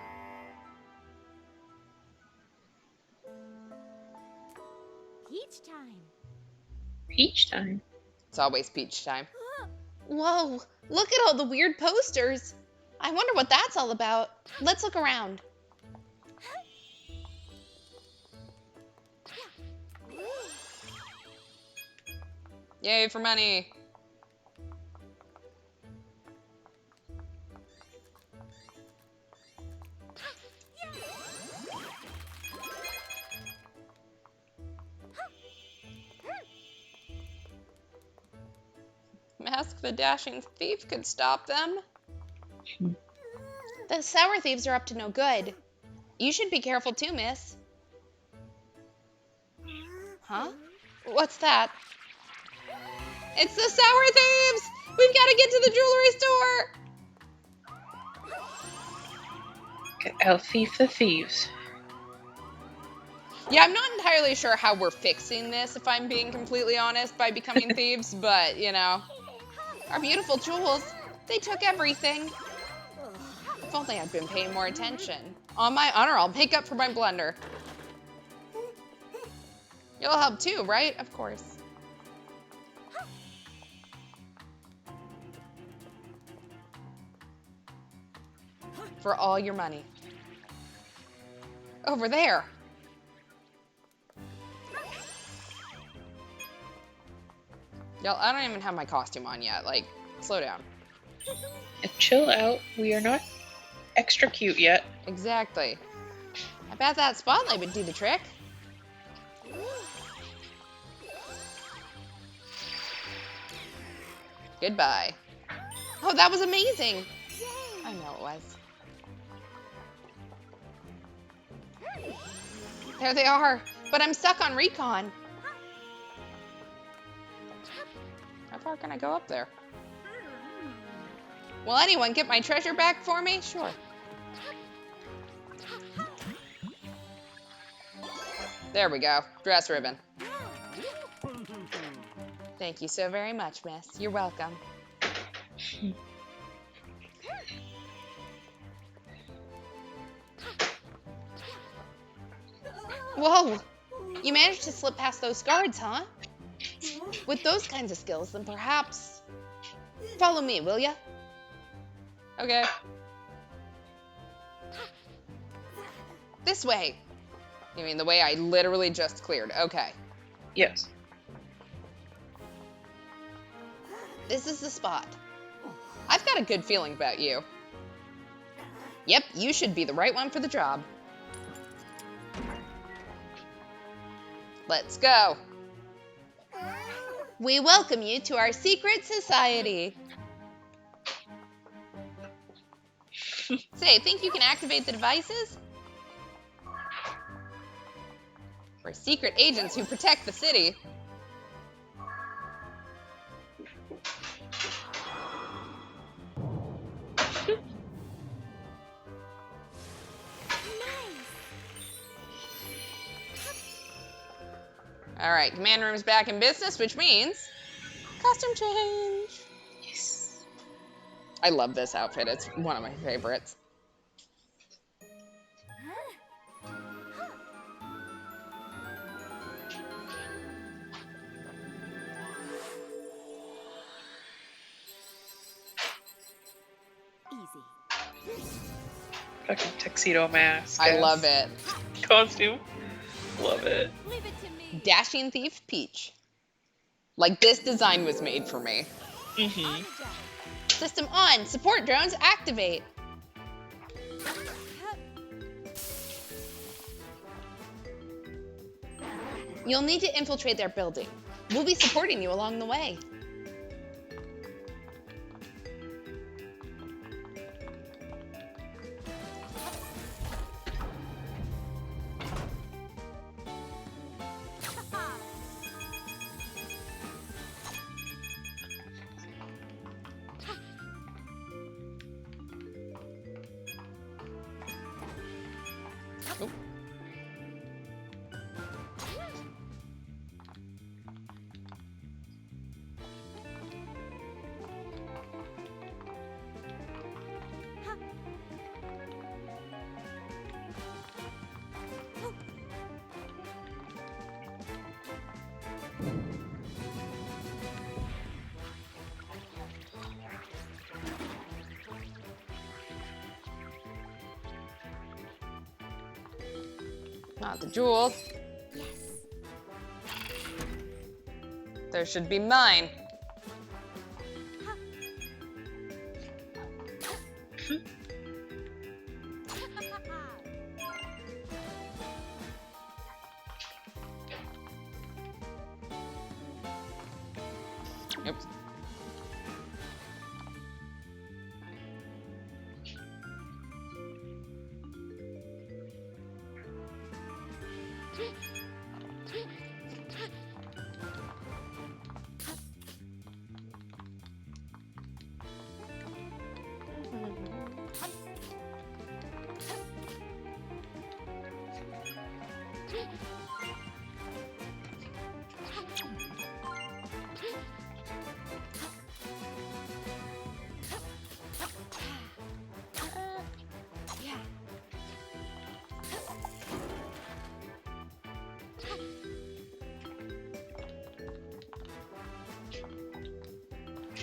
Peach time. Peach time. It's always peach time. Whoa, look at all the weird posters. I wonder what that's all about. Let's look around. Yay for money. Mask the dashing thief could stop them. The sour thieves are up to no good. You should be careful too, miss. Huh? What's that? It's the sour thieves! We've got to get to the jewelry store! Out thief the thieves. Yeah, I'm not entirely sure how we're fixing this, if I'm being completely honest, by becoming thieves, but, you know. Our beautiful jewels, they took everything. If only I'd been paying more attention. On my honor, I'll make up for my blunder. You'll help too, right? Of course. For all your money. Over there. Y'all, I don't even have my costume on yet. Like, slow down. Chill out. We are not extra cute yet. Exactly. I bet that spotlight would do the trick. Goodbye. Oh, that was amazing. I know it was. There they are. But I'm stuck on recon. How far can I go up there? Will anyone get my treasure back for me? Sure. There we go. Dress ribbon. Thank you so very much, miss. You're welcome. Whoa! You managed to slip past those guards, huh? With those kinds of skills, then perhaps... Follow me, will ya? Okay. This way. You mean the way I literally just cleared? Okay. Yes. This is the spot. I've got a good feeling about you. Yep, you should be the right one for the job. Let's go. We welcome you to our secret society. Say, think you can activate the devices? We're secret agents who protect the city. All right, command room's back in business, which means costume change. Yes. I love this outfit. It's one of my favorites. Easy. Fucking tuxedo mask. I love it. Costume. Love it. Leave it to me. Dashing Thief Peach. Like, this design was made for me. Mm-hmm. System on. Support drones activate. You'll need to infiltrate their building. We'll be supporting you along the way. Oop. Not the jewels. Yes. There should be mine. Oops. Yeah.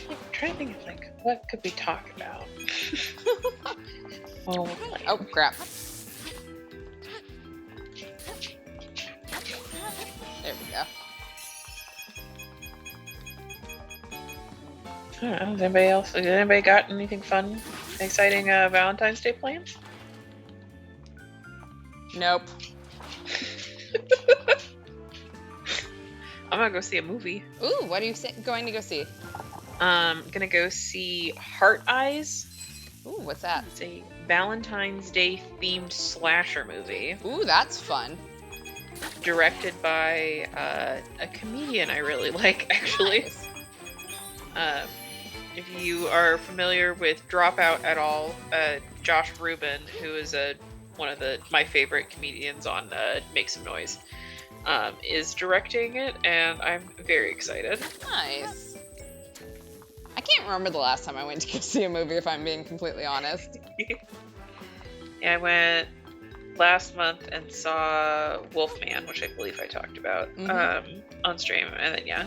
I'm trying to think of like what could we talk about. Oh, like, Oh, crap. There we go. I don't know. Has anybody got anything fun, exciting Valentine's Day plans? Nope. I'm gonna go see a movie. Ooh, what are you going to go see? Gonna go see Heart Eyes. Ooh, what's that? It's a Valentine's Day themed slasher movie. Ooh, that's fun. directed by a comedian I really like, actually. Nice. If you are familiar with Dropout at all, Josh Rubin, who is one of my favorite comedians on Make Some Noise, is directing it, and I'm very excited. Nice. I can't remember the last time I went to go see a movie, if I'm being completely honest. Yeah, I went last month and saw Wolfman, which I believe I talked about on stream, and then yeah.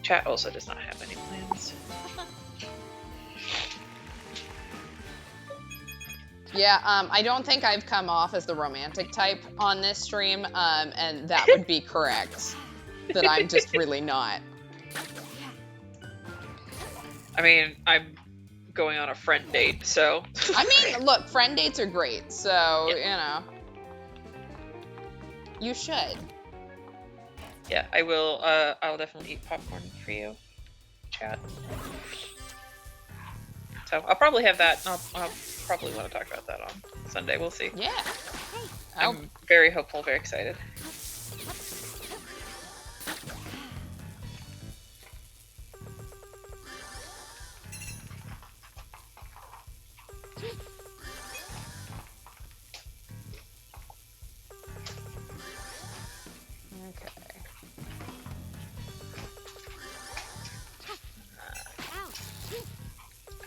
Chat also does not have any plans. Yeah, I don't think I've come off as the romantic type on this stream, and that would be correct. That I'm just really not. I mean, I'm going on a friend date, so. I mean, look, friend dates are great, so, you know. You should. Yeah, I will. I'll definitely eat popcorn for you, chat. So I'll probably have that. I'll probably want to talk about that on Sunday. We'll see. Yeah. I'm very hopeful, very excited.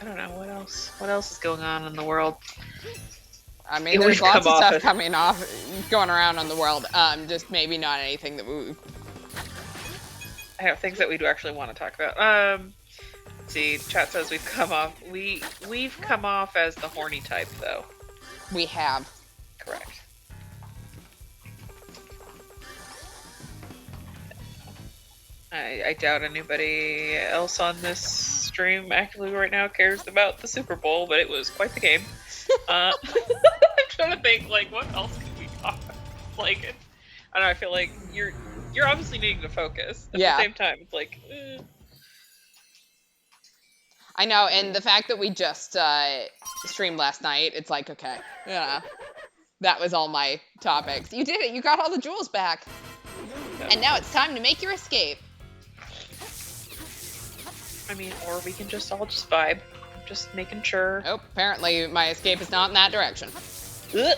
I don't know what else. What else is going on in the world? I mean, there's lots of stuff going around in the world. Just maybe not anything that we. I have things that we do actually want to talk about. Let's see, chat says we've come off. We've come off as the horny type, though. We have. Correct. I doubt anybody else on this stream actively right now cares about the Super Bowl, but it was quite the game. I'm trying to think, like, what else could we talk about? Like, I don't know, I feel like you're obviously needing to focus. At the same time, it's like, I know, and the fact that we just streamed last night, it's like, okay, yeah, that was all my topics. You did it. You got all the jewels back. Yeah. And now it's time to make your escape. I mean, or we can just all just vibe. Just making sure. Oh, apparently my escape is not in that direction. Ugh.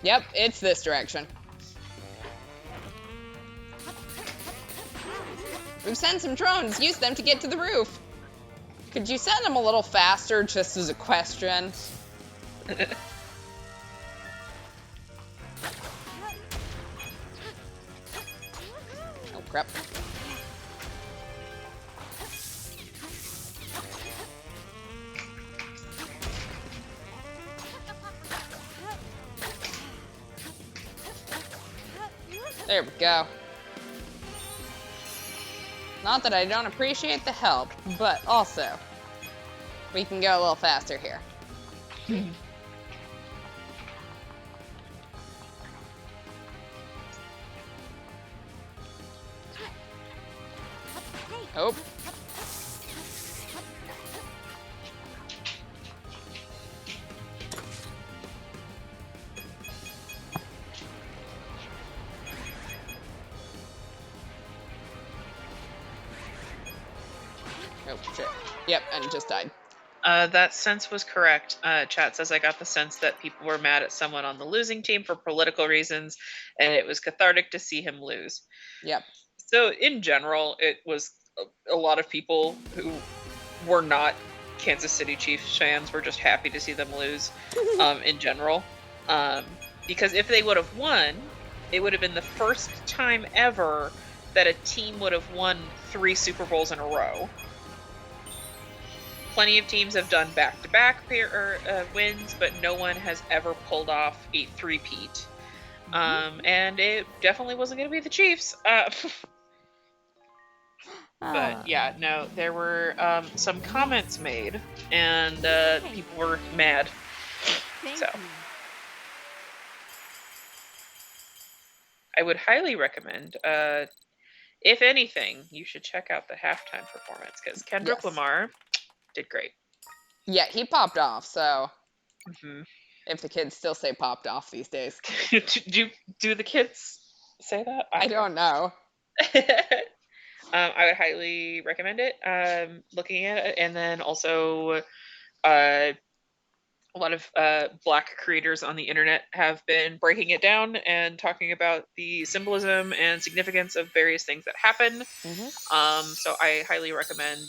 Yep, it's this direction. We've sent some drones. Use them to get to the roof. Could you send them a little faster, just as a question? Oh, crap. There we go. Not that I don't appreciate the help, but also, we can go a little faster here. Oh. Oh, shit. Yep, and it just died. That sense was correct. Chat says I got the sense that people were mad at someone on the losing team for political reasons, and it was cathartic to see him lose. Yep. So in general, it was a lot of people who were not Kansas City Chiefs fans were just happy to see them lose in general. Because if they would have won, it would have been the first time ever that a team would have won 3 Super Bowls in a row. Plenty of teams have done back-to-back wins, but no one has ever pulled off a three-peat. And it definitely wasn't going to be the Chiefs. But yeah, no, there were some comments made, and people were mad. So I would highly recommend, if anything, you should check out the halftime performance, because Kendrick Lamar did great. Yeah, he popped off, so. Hmm. If the kids still say popped off these days. do the kids say that? I don't know. I would highly recommend it. Looking at it, and then also a lot of Black creators on the internet have been breaking it down and talking about the symbolism and significance of various things that happen. So I highly recommend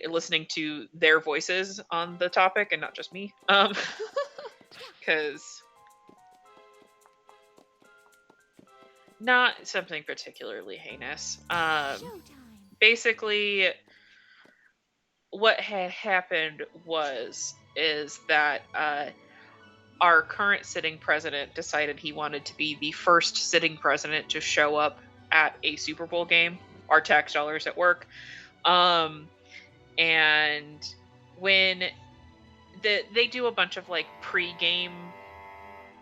listening to their voices on the topic and not just me. Because not something particularly heinous. Showtime. Basically, what had happened is that our current sitting president decided he wanted to be the first sitting president to show up at a Super Bowl game. Our tax dollars at work. And when they do a bunch of like pre-game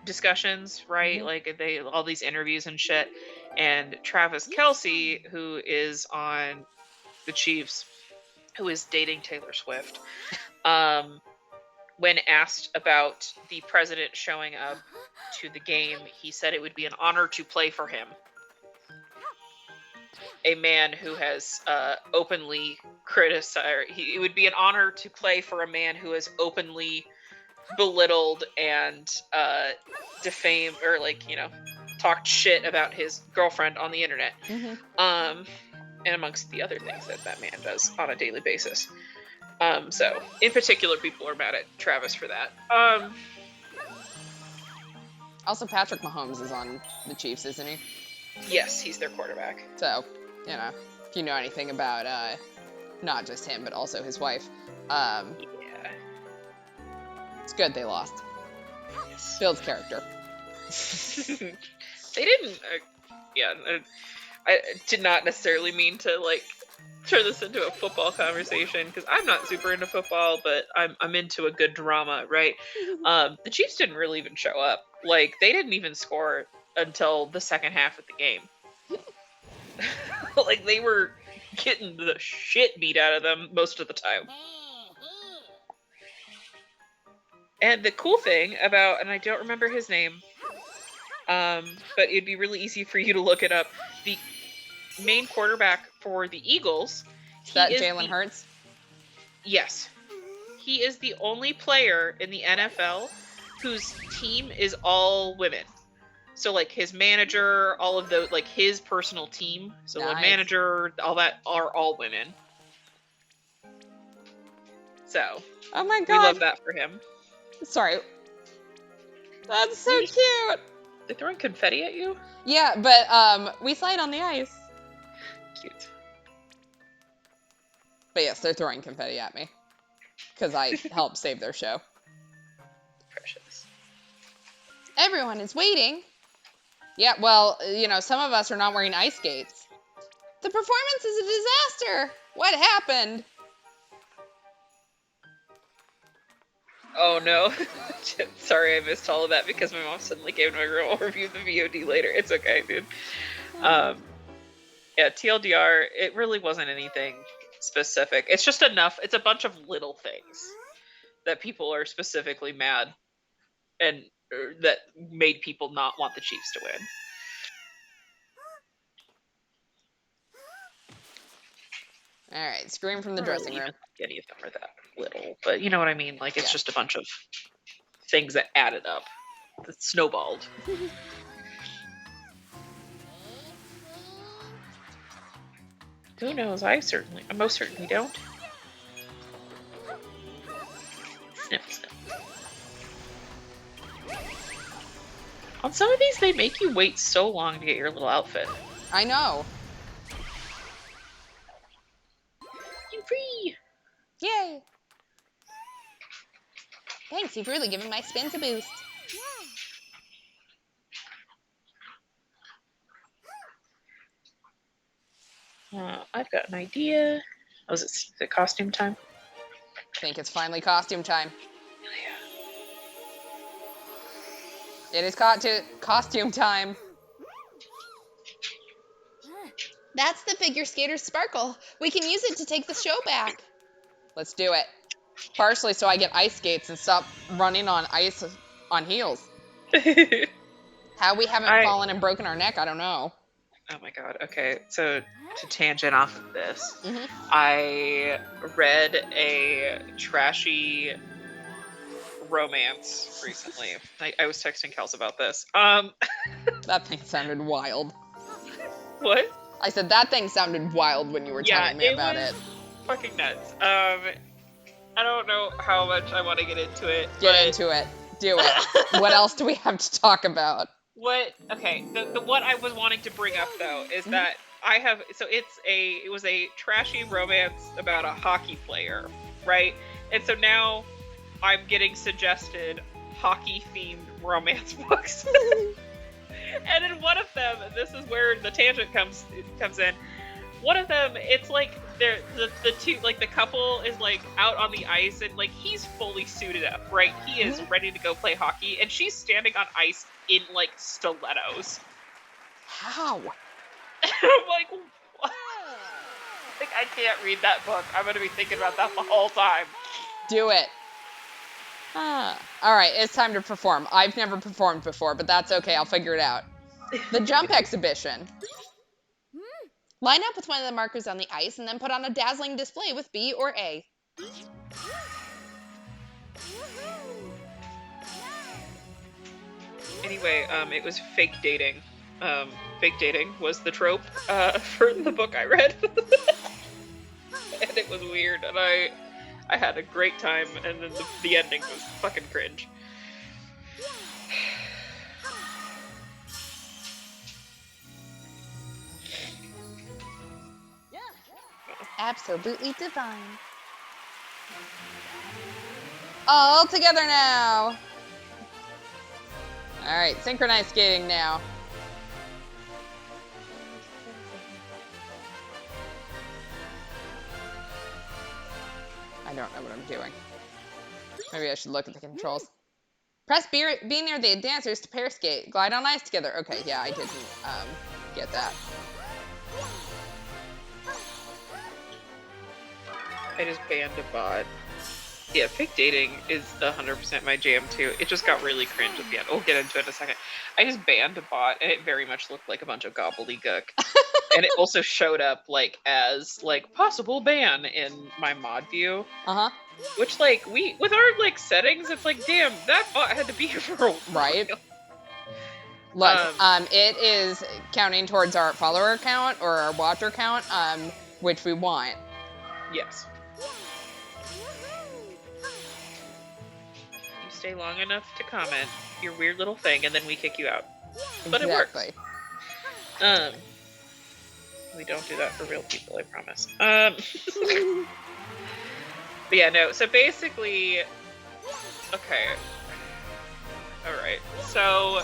discussions, right? Like they all these interviews and shit. And Travis Kelce, who is on the Chiefs, who is dating Taylor Swift, when asked about the president showing up to the game, he said it would be an honor to play for him. A man who has openly criticized, it would be an honor to play for a man who has openly belittled and defamed or talked shit about his girlfriend on the internet. And amongst the other things that man does on a daily basis. So in particular, people are mad at Travis for that. Also, Patrick Mahomes is on the Chiefs, isn't he? Yes, he's their quarterback. So, if you know anything about not just him, but also his wife, Yeah. it's good they lost. Yes. Builds character. They didn't. I did not necessarily mean to turn this into a football conversation because I'm not super into football, but I'm into a good drama, right? The Chiefs didn't really even show up. Like they didn't even score until the second half of the game. Like they were getting the shit beat out of them most of the time. And the cool thing about, and I don't remember his name, but it'd be really easy for you to look it up. The main quarterback for the Eagles. Is that Jalen Hurts? Yes. He is the only player in the NFL whose team is all women. So like his manager, all of those, like his personal team. So Nice. the manager, all that are all women. So Oh my god. we love that for him. Sorry. That's so cute. They're throwing confetti at you? Yeah, but we slide on the ice. Cute. But yes, they're throwing confetti at me. Because I helped save their show. Precious. Everyone is waiting. Yeah, well, some of us are not wearing ice skates. The performance is a disaster. What happened? Oh no. Sorry I missed all of that because my mom suddenly gave me a real review of the VOD later. It's okay, dude. Yeah, TLDR, it really wasn't anything specific. It's just enough. It's a bunch of little things that people are specifically mad and that made people not want the Chiefs to win. All right, scream from the dressing room. Any of them are that little, but you know what I mean? Like, it's just a bunch of things that added up, that snowballed. Who knows? I most certainly don't. Sniff, sniff. On some of these, they make you wait so long to get your little outfit. I know. You free! Yay! Thanks, you've really given my spins a boost. I've got an idea. Oh, is it costume time? I think it's finally costume time. Oh, It is costume time. That's the figure skater's sparkle. We can use it to take the show back. Let's do it. Partially so I get ice skates and stop running on ice on heels. How we haven't I- fallen and broken our neck, I don't know. Oh my god. Okay, so to tangent off of this, Mhm. I read a trashy romance recently. I was texting Kels about this. That thing sounded wild. What? I said that thing sounded wild when you were Yeah, telling me about it. fucking nuts. I don't know how much I want to get into it. Get into it. Do it. What else do we have to talk about? Okay, the what I was wanting to bring up though is that I have, so it was a trashy romance about a hockey player, right? And so now I'm getting suggested hockey themed romance books. And in one of them, this is where the tangent comes in. One of them, it's like the two, like the couple is like out on the ice and like he's fully suited up, right? He is ready to go play hockey, and she's standing on ice in like stilettos. How? I'm like, what? Like, I can't read that book. I'm gonna be thinking about that the whole time. Do it. All right, it's time to perform. I've never performed before, but that's okay. I'll figure it out. The jump exhibition. Line up with one of the markers on the ice and then put on a dazzling display with B or A. Anyway, it was fake dating. Fake dating was the trope for the book I read. And it was weird, and I had a great time, and then the ending was fucking cringe. Absolutely divine. All together now. All right, synchronized skating now. I don't know what I'm doing. Maybe I should look at the controls. Press B near the dancers to pair skate. Glide on ice together. Okay, yeah, I didn't get that. I just banned a bot. Yeah, fake dating is 100% my jam too. It just got really cringe at the end. We'll get into it in a second. I just banned a bot, and it very much looked like a bunch of gobbledygook. And it also showed up like as like possible ban in my mod view. Uh-huh. Which like with our like settings, it's like, damn, that bot had to be here for a while. Right. Look, it is counting towards our follower count or our watcher count, which we want. Yes. You stay long enough to comment your weird little thing, and then we kick you out. But it works. We don't do that for real people, I promise. But yeah, no. So basically, okay. All right. So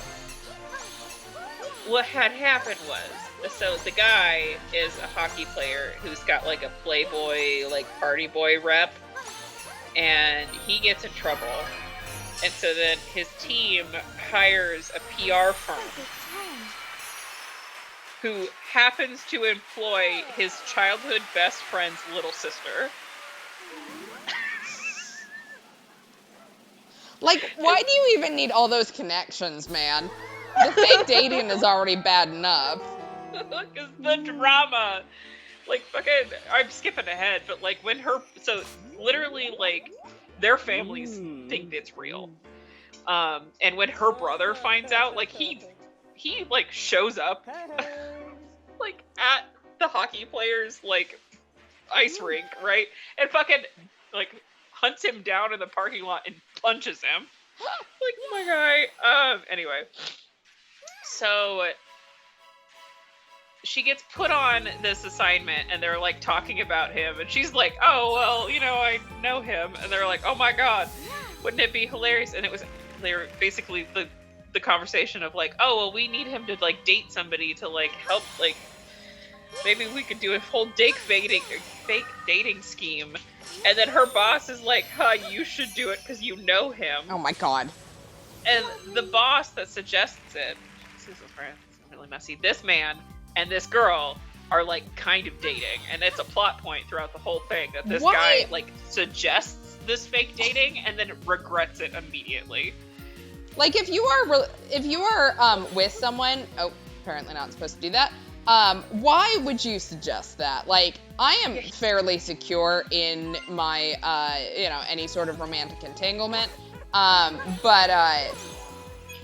what had happened was, so the guy is a hockey player who's got like a Playboy, like party boy rep, and he gets in trouble. And so then his team hires a PR firm who happens to employ his childhood best friend's little sister. Like, why do you even need all those connections, man? The fake dating is already bad enough. Because the drama, like, fucking, I'm skipping ahead, but like so literally, like, their families think it's real. And when her brother finds out, like, he like shows up, like, at the hockey player's, like, ice rink, right? And fucking, like, hunts him down in the parking lot and punches him. Like, my guy. Anyway. So she gets put on this assignment, and they're like talking about him, and she's like, oh, well, you know, I know him. And they're like, oh my god, wouldn't it be hilarious? And they were basically the conversation of like, oh, well, we need him to like date somebody to like help, like, maybe we could do a whole fake dating scheme. And then her boss is like, huh, you should do it because you know him. Oh my god. And the boss that suggests it, this is really messy, this man and this girl are like kind of dating. And it's a plot point throughout the whole thing that this guy like suggests this fake dating and then regrets it immediately. Like if you are with someone, oh, apparently not supposed to do that. Why would you suggest that? Like, I am fairly secure in my any sort of romantic entanglement. But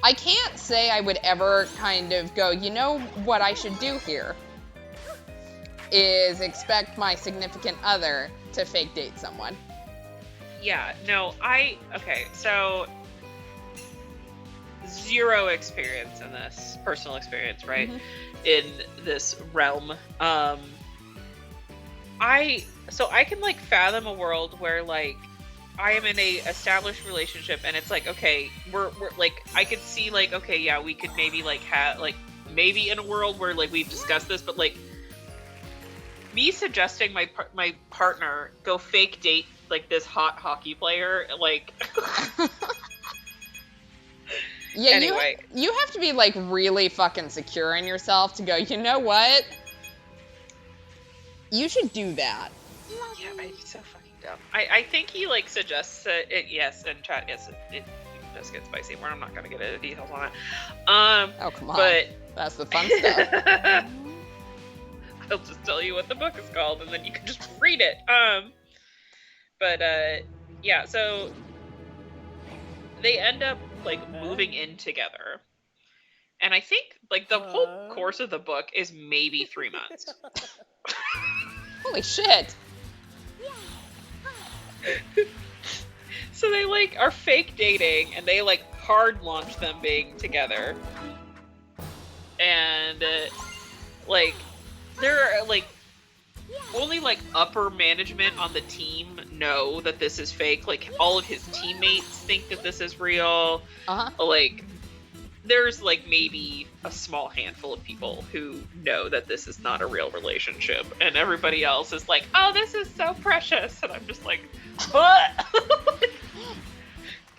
I can't say I would ever kind of go, you know what I should do here is expect my significant other to fake date someone. Yeah, no, okay, so zero experience in this, personal experience, right? Mhm. In this realm. I can like fathom a world where like I am in a established relationship and it's like, okay, we're like, I could see like, okay, yeah, we could maybe like have like, maybe in a world where like we've discussed this, but like me suggesting my partner go fake date like this hot hockey player, like Yeah, anyway. you have to be like really fucking secure in yourself to go, you know what? You should do that. Yeah, it's so fucking dumb. I think he like suggests it, yes, in chat, yes, it does get spicy. Where I'm not gonna get into details on it. Oh, come on. But that's the fun stuff. I'll just tell you what the book is called, and then you can just read it. But yeah, so they end up like moving in together, and I think like the whole course of the book is maybe 3 months. Holy shit. So they like are fake dating, and they like hard launch them being together, and like they're like only like upper management on the team know that this is fake. Like all of his teammates think that this is real. Like there's like maybe a small handful of people who know that this is not a real relationship, and everybody else is like, oh, this is so precious, and I'm just like, what?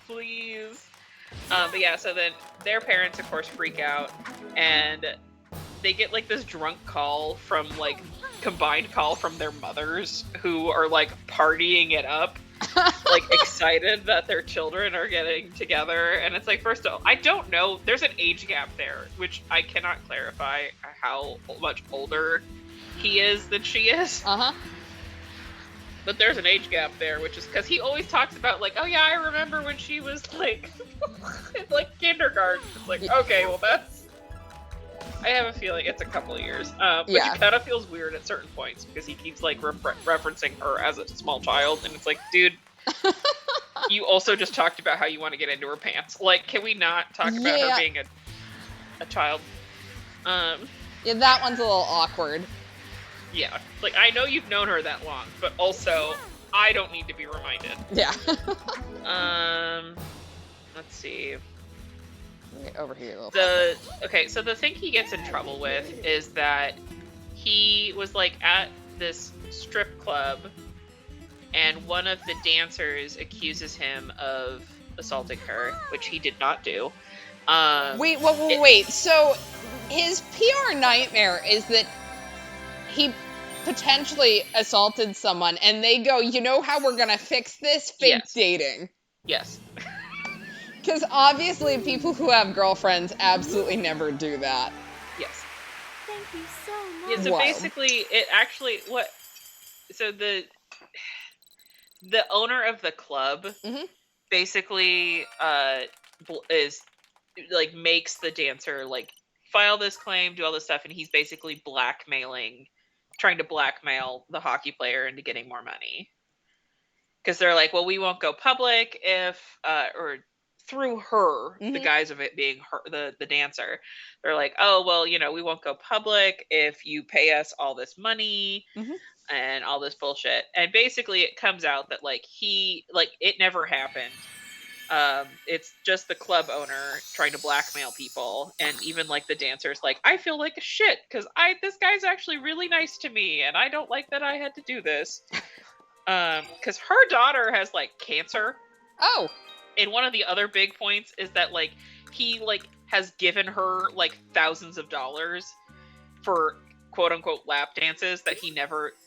Please. But yeah, so then their parents of course freak out, and they get like this drunk call from like combined call from their mothers who are like partying it up, like excited that their children are getting together. And it's like, first of all, I don't know, there's an age gap there, which I cannot clarify how much older he is than she is. But there's an age gap there, which is because he always talks about like, oh yeah, I remember when she was like in like kindergarten. It's like, okay, well that's, I have a feeling it's a couple of years, which kind of feels weird at certain points because he keeps like referencing her as a small child, and it's like, dude, you also just talked about how you want to get into her pants. Like, can we not talk about her being a child? Yeah, that one's a little awkward. Yeah, like I know you've known her that long, but also I don't need to be reminded. Yeah. Let's see. Get over here a little. Okay, so the thing he gets in trouble with is that he was like at this strip club, and one of the dancers accuses him of assaulting her, which he did not do. Wait. So his PR nightmare is that he potentially assaulted someone, and they go, you know how we're gonna fix this? Fake dating. Yes. Because obviously people who have girlfriends absolutely never do that. Yes. Thank you so much. Yeah, so basically, it actually, so the owner of the club basically is, like, makes the dancer, like, file this claim, do all this stuff, and he's basically trying to blackmail the hockey player into getting more money. Because they're like, well, we won't go public if, or through her, the guise of it being her, the dancer. They're like, oh, well, you know, we won't go public if you pay us all this money and all this bullshit. And basically it comes out that like it never happened. It's just the club owner trying to blackmail people, and even like the dancer's like, I feel like a shit because this guy's actually really nice to me, and I don't like that I had to do this. Because her daughter has like cancer. Oh. And one of the other big points is that like he like has given her like thousands of dollars for quote unquote lap dances that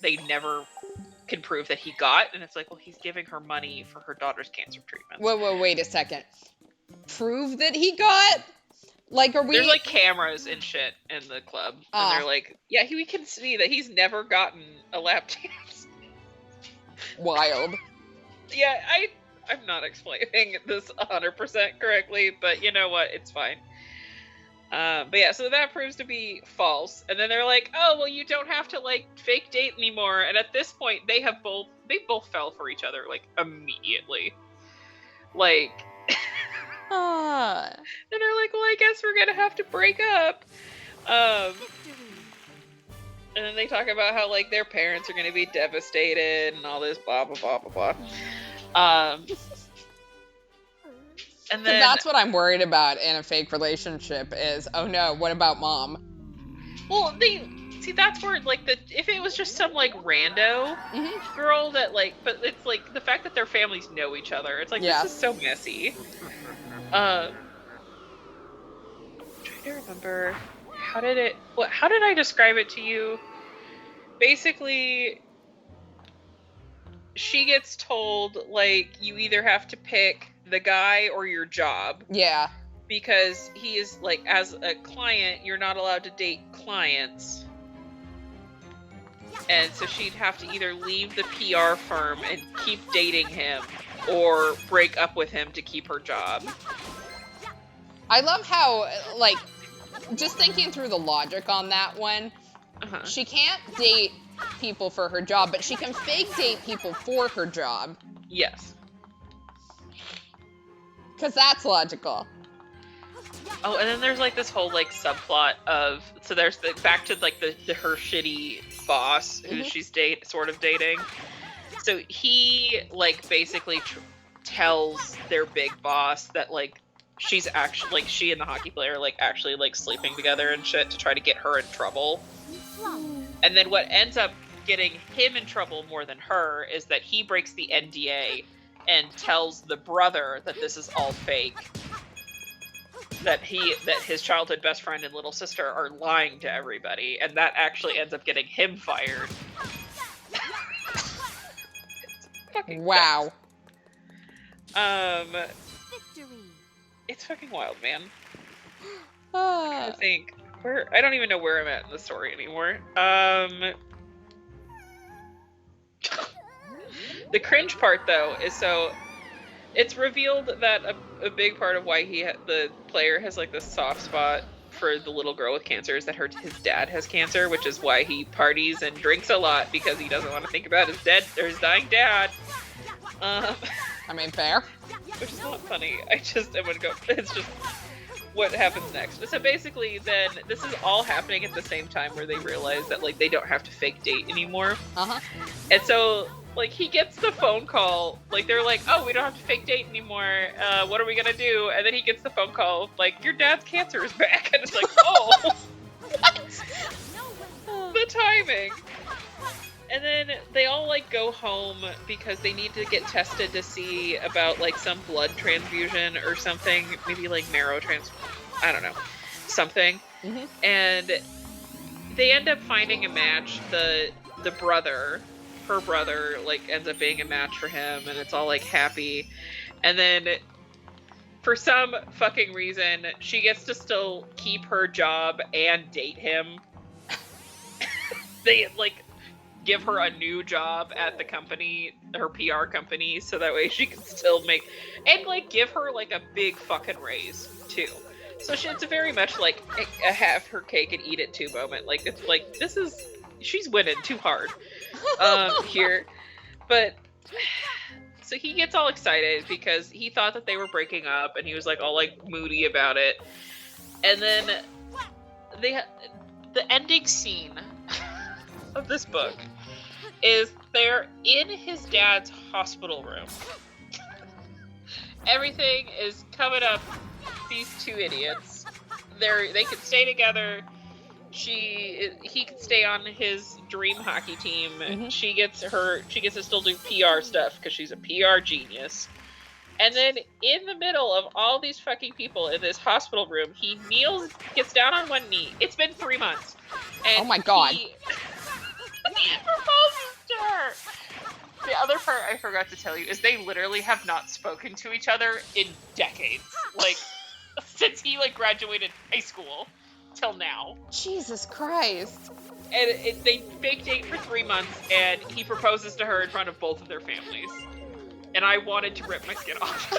they never can prove that he got, and it's like, well, he's giving her money for her daughter's cancer treatments. Whoa, wait a second. Prove that he got? Like, are we... There's like cameras and shit in the club, and they're like, yeah, we can see that he's never gotten a lap dance. Wild. Yeah, I'm not explaining this 100% correctly, but you know what? It's fine. But yeah, so that proves to be false. And then they're like, oh, well, you don't have to, like, fake date anymore. And at this point, they both fell for each other, like, immediately. Like... And they're like, well, I guess we're gonna have to break up. And then they talk about how, like, their parents are gonna be devastated and all this blah, blah, blah, blah, blah. And then... that's what I'm worried about in a fake relationship is, oh no, what about mom? Well, that's where, like, if it was just some, like, rando girl that, like, but it's, like, the fact that their families know each other, it's like, this is so messy. I'm trying to remember, how did I describe it to you? Basically, she gets told, like, you either have to pick the guy or your job. Yeah. Because he is, like, as a client, you're not allowed to date clients. And so she'd have to either leave the PR firm and keep dating him, or break up with him to keep her job. I love how, like, just thinking through the logic on that one, she can't date people for her job, but she can fake date people for her job. Yes. Because that's logical. Oh, and then there's, like, this whole, like, subplot of... So there's back to, like, her shitty boss, who she's sort of dating. So he, like, basically tells their big boss that, like, she's actually... Like, she and the hockey player, like, actually, like, sleeping together and shit to try to get her in trouble. And then what ends up getting him in trouble more than her is that he breaks the NDA and tells the brother that this is all fake. That his childhood best friend and little sister are lying to everybody, and that actually ends up getting him fired. Wow. It's fucking wild, man. I think I don't even know where I'm at in the story anymore. The cringe part, though, is so... It's revealed that a big part of why the player has, like, this soft spot for the little girl with cancer is that his dad has cancer, which is why he parties and drinks a lot, because he doesn't want to think about his dying dad. I mean, fair. Which is not funny. I'm gonna go... It's just what happens next. So basically, then, this is all happening at the same time where they realize that, like, they don't have to fake date anymore. And so... Like, he gets the phone call, like, they're like, oh, we don't have to fake date anymore, what are we gonna do? And then he gets the phone call, like, your dad's cancer is back, and it's like, oh! The timing! And then they all, like, go home because they need to get tested to see about, like, some blood transfusion or something, maybe, like, marrow I don't know, something. And they end up finding a match, the brother... Her brother, like, ends up being a match for him, and it's all, like, happy. And then, for some fucking reason, she gets to still keep her job and date him. They, like, give her a new job at the company, her PR company, so that way she can still make... And, like, give her, like, a big fucking raise, too. So it's very much, like, a have her cake and eat it too moment. Like, it's like, this is... She's winning too hard here. But so he gets all excited because he thought that they were breaking up, and he was like all like moody about it. And then the ending scene of this book is they're in his dad's hospital room. Everything is coming up. These two idiots. They could stay together. He could stay on his dream hockey team. She gets to still do PR stuff because she's a PR genius. And then in the middle of all these fucking people in this hospital room, he gets down on one knee. It's been 3 months. And oh my god. He proposes to her. The other part I forgot to tell you is they literally have not spoken to each other in decades. Like, since he, like, graduated high school till now. Jesus Christ. And they fake date for 3 months, and he proposes to her in front of both of their families. And I wanted to rip my skin off.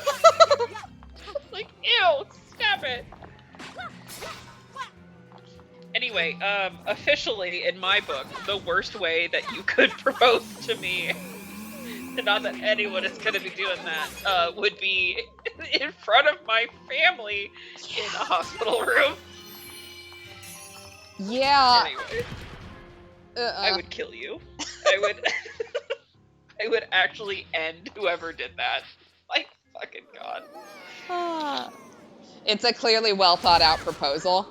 Like, ew, stop it. Anyway, officially, in my book, the worst way that you could propose to me, and not that anyone is going to be doing that, would be in front of my family in a hospital room. Yeah. Anyway, I would kill you. I would actually end whoever did that. Like, fucking God. It's a clearly well thought out proposal.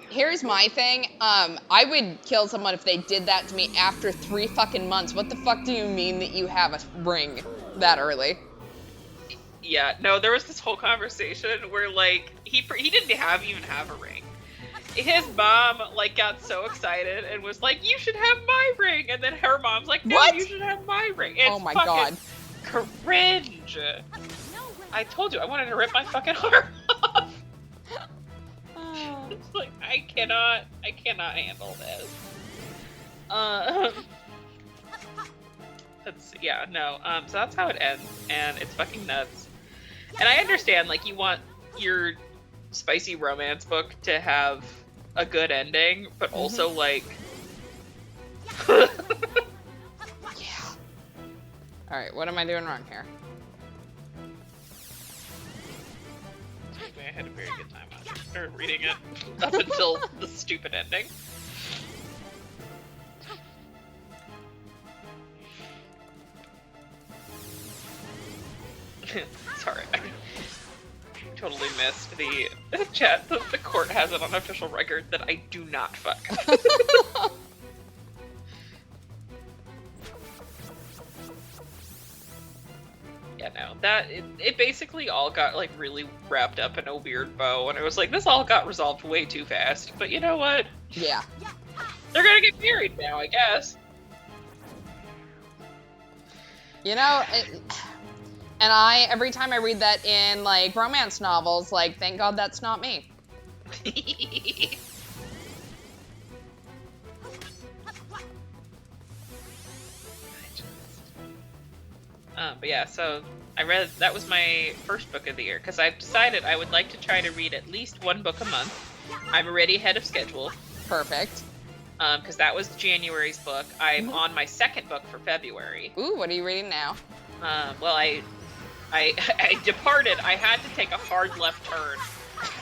Here's my thing. I would kill someone if they did that to me after 3 fucking months. What the fuck do you mean that you have a ring that early? Yeah, no, there was this whole conversation where, like, he didn't even have a ring. His mom, like, got so excited and was like, you should have my ring. And then her mom's like, no, What? you should have my ring. It's Oh my fucking God. cringe. I told you, I wanted to rip my fucking arm off. It's like, I cannot handle this. So that's how it ends, and it's fucking nuts. And I understand, like, you want your spicy romance book to have a good ending, but also, like... Yeah. Alright, what am I doing wrong here? I had a very good time reading it, up until the stupid ending. Sorry, I totally missed the chat. The court has it on official record that I do not fuck. Yeah, no, it basically all got, like, really wrapped up in a weird bow, and it was like, this all got resolved way too fast. But you know what? Yeah. They're gonna get married now, I guess. You know, and every time I read that in, like, romance novels, like, thank God that's not me. But yeah, so that was my first book of the year, because I've decided I would like to try to read at least 1 book a month. I'm already ahead of schedule. Perfect. Because that was January's book. I'm on my second book for February. Ooh, what are you reading now? Well, I departed. I had to take a hard left turn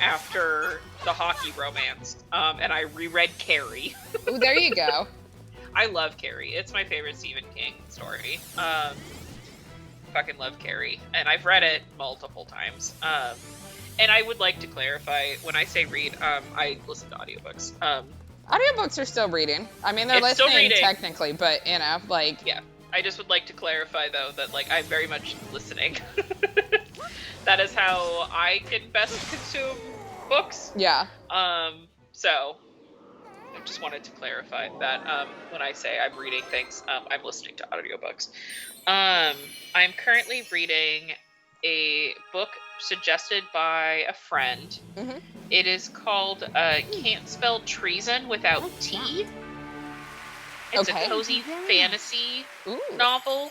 after the hockey romance, and I reread Carrie. Ooh, there you go. I love Carrie. It's my favorite Stephen King story. Fucking love Carrie, and I've read it multiple times. And I would like to clarify, when I say read, I listen to audiobooks. Audiobooks are still reading. I mean, they're It's still listening reading. technically, but, you know, like... Yeah. I just would like to clarify, though, that, like, I'm very much listening. That is how I can best consume books. Yeah. So I just wanted to clarify that when I say I'm reading things, I'm listening to audiobooks. I'm currently reading a book suggested by a friend. Mm-hmm. It is called Can't Spell Treason Without T. It's Okay. a cozy fantasy Ooh. novel.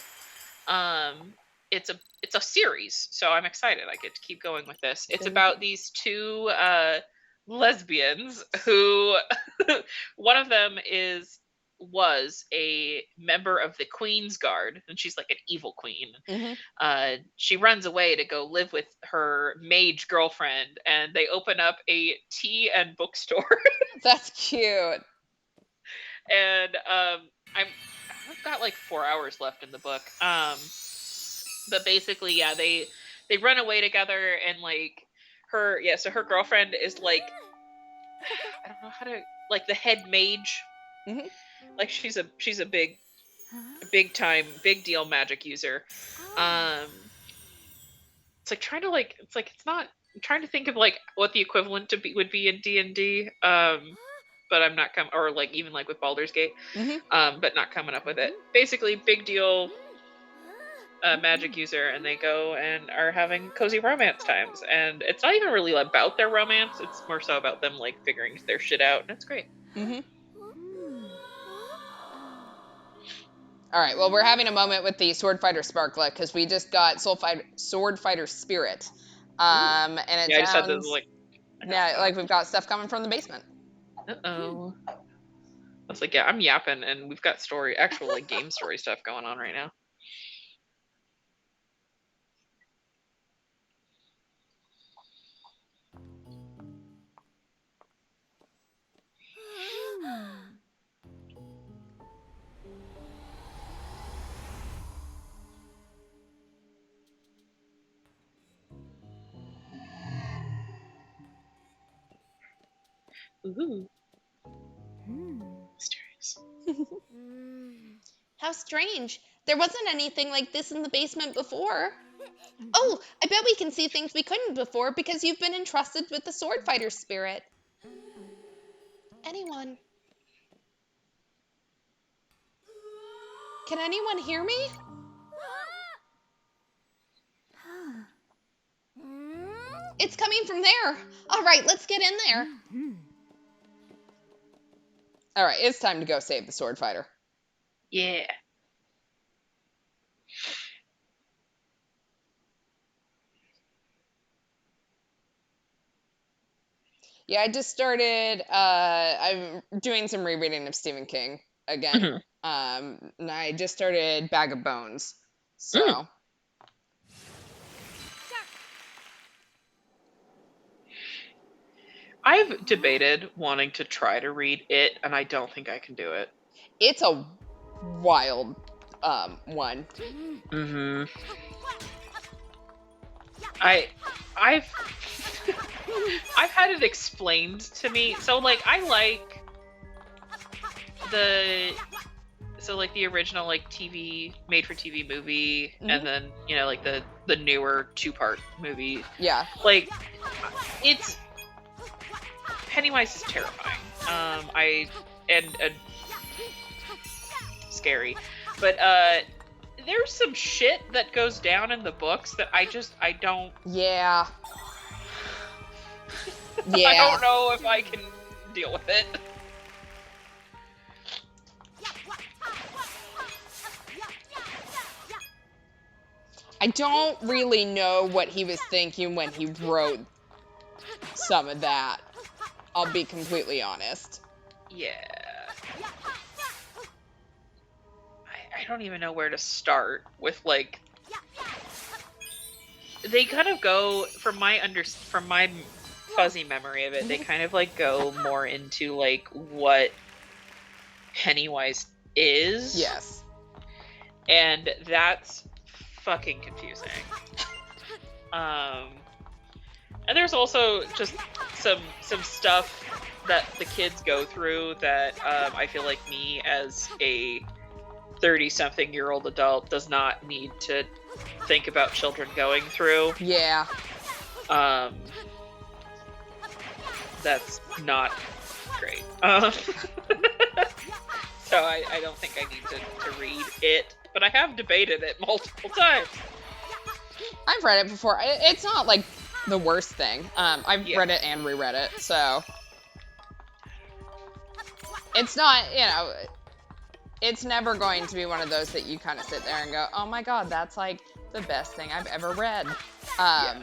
It's a series, so I'm excited. I get to keep going with this. It's about these two lesbians who one of them was a member of the Queen's Guard, and she's like an evil queen. Mm-hmm. She runs away to go live with her mage girlfriend, and they open up a tea and bookstore. That's cute. And I've got like 4 hours left in the book. But basically, yeah, they run away together, and like so her girlfriend is like, I don't know how to, like, the head mage. Mm-hmm. Like, she's a big time, big deal magic user. It's like trying to, like, it's not, I'm trying to think of like what the equivalent would be in D&D. But but I'm not or like even like with Baldur's Gate, Mm-hmm. but not coming up with it. Basically, big deal magic user, and they go and are having cozy romance times, and it's not even really about their romance. It's more so about them like figuring their shit out, and it's great. Mm-hmm. All right, well, we're having a moment with the Sword Fighter Sparkla because we just got Sword Fighter Spirit. And it Yeah, I just had to sounds like. yeah, like we've got stuff coming from the basement. Uh-oh. I was like, yeah, I'm yapping, and we've got actual like game story stuff going on right now. Ooh, mysterious. How strange. There wasn't anything like this in the basement before. Oh, I bet we can see things we couldn't before because you've been entrusted with the Sword Fighter Spirit. Anyone? Can anyone hear me? It's coming from there. All right, let's get in there. All right, it's time to go save the Sword Fighter. Yeah. Yeah, I just started. I'm doing some rereading of Stephen King again. And I just started Bag of Bones. So. I've debated wanting to try to read it, and I don't think I can do it. It's a wild one. Mm-hmm. I've I've had it explained to me. So like I like the original like TV made for TV movie, and then like the newer 2-part movie. Yeah. Like it's Pennywise is terrifying. And scary, but there's some shit that goes down in the books that I don't. Yeah. I don't know if I can deal with it. I don't really know what he was thinking when he wrote some of that. I'll be completely honest. Yeah. I don't even know where to start with, like, they kind of go from my fuzzy memory of it, they kind of like go more into like what Pennywise is. Yes. And that's fucking confusing. And there's also just some stuff that the kids go through that I feel like me as a 30-something-year-old adult does not need to think about children going through. Yeah. That's not great. So I don't think I need to read it, but I have debated it multiple times. I've read it before. It's not like the worst thing. I've read it and reread it, so it's not, it's never going to be one of those that you kind of sit there and go, oh my god, that's like the best thing I've ever read. I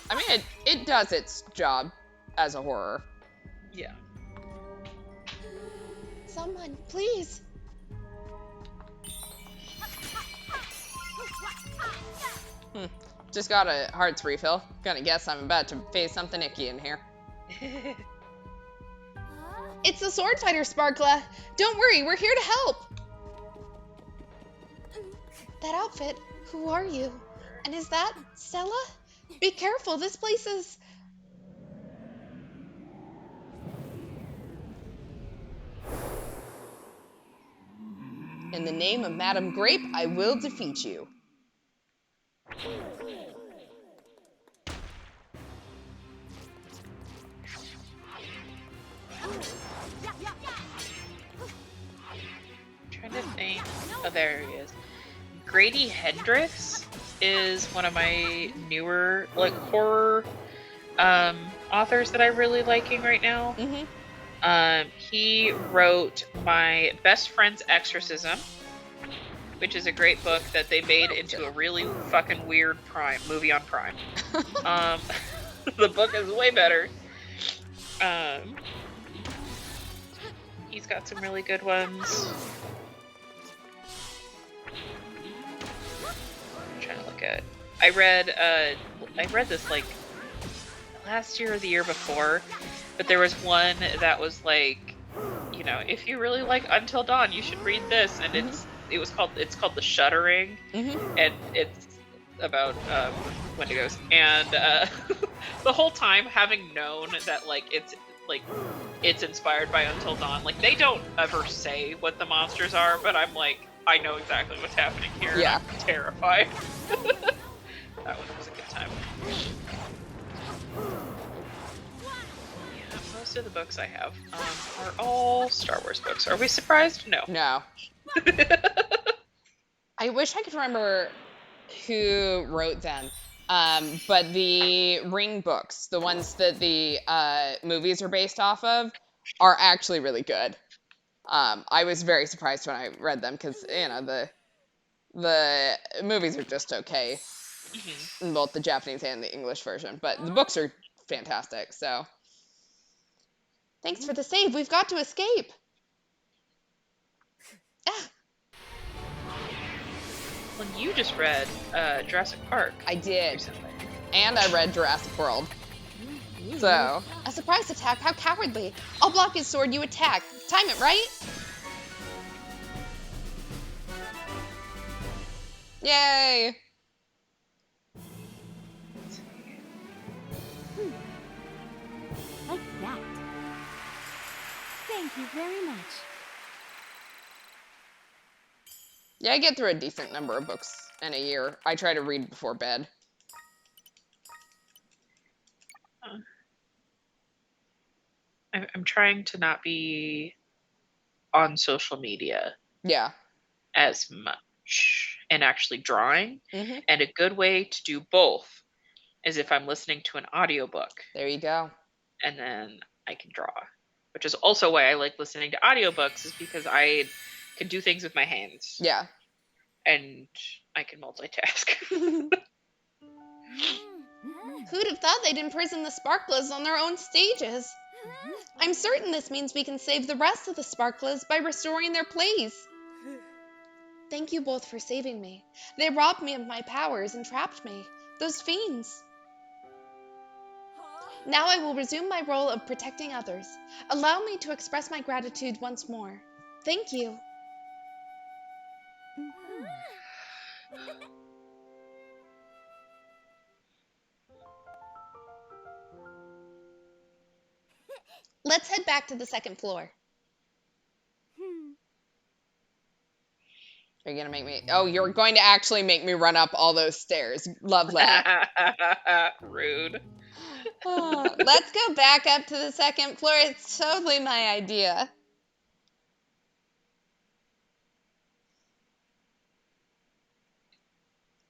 mean, it does its job as a horror. Yeah. Someone, please. Just got a hearts refill. Gonna guess I'm about to face something icky in here. It's the Sword Fighter, Sparkla. Don't worry, we're here to help. That outfit, who are you? And is that Stella? Be careful, this place is... In the name of Madame Grape, I will defeat you. Oh, there he is. Grady Hendrix is one of my newer like horror authors that I'm really liking right now. He wrote My Best Friend's Exorcism, which is a great book that they made into a really fucking weird movie on Prime. The book is way better. He's got some really good ones. I'm trying to look at. I read this like last year or the year before, but there was one that was like, you know, if you really like Until Dawn, you should read this, and it's called The Shuddering, and it's about Wendigos, and the whole time having known that it's inspired by Until Dawn, like they don't ever say what the monsters are, but I'm like, I know exactly what's happening here. Yeah. And I'm terrified. That one was a good time. Yeah, most of the books I have are all Star Wars books. Are we surprised? No. No. I wish I could remember who wrote them. But the Ring books, the ones that the movies are based off of, are actually really good. I was very surprised when I read them because, you know, the movies are just okay in both the Japanese and the English version, but the books are fantastic. So, thanks for the save. We've got to escape. Ah. Well, you just read Jurassic Park. I did. Recently. And I read Jurassic World. So, a surprise attack? How cowardly. I'll block his sword, you attack. Time it, right? Yay! Like that. Thank you very much. Yeah, I get through a decent number of books in a year. I try to read before bed. I'm trying to not be on social media. Yeah. As much, and actually drawing. And a good way to do both is if I'm listening to an audiobook. There you go. And then I can draw, which is also why I like listening to audiobooks, is because I can do things with my hands. Yeah. And I can multitask. Who'd have thought they'd imprison the Sparklers on their own stages? I'm certain this means we can save the rest of the Sparklers by restoring their place. Thank you both for saving me. They robbed me of my powers and trapped me. Those fiends. Now I will resume my role of protecting others. Allow me to express my gratitude once more. Thank you. Let's head back to the second floor. Are you going to make me... Oh, you're going to actually make me run up all those stairs. Love that. Rude. Let's go back up to the second floor. It's totally my idea.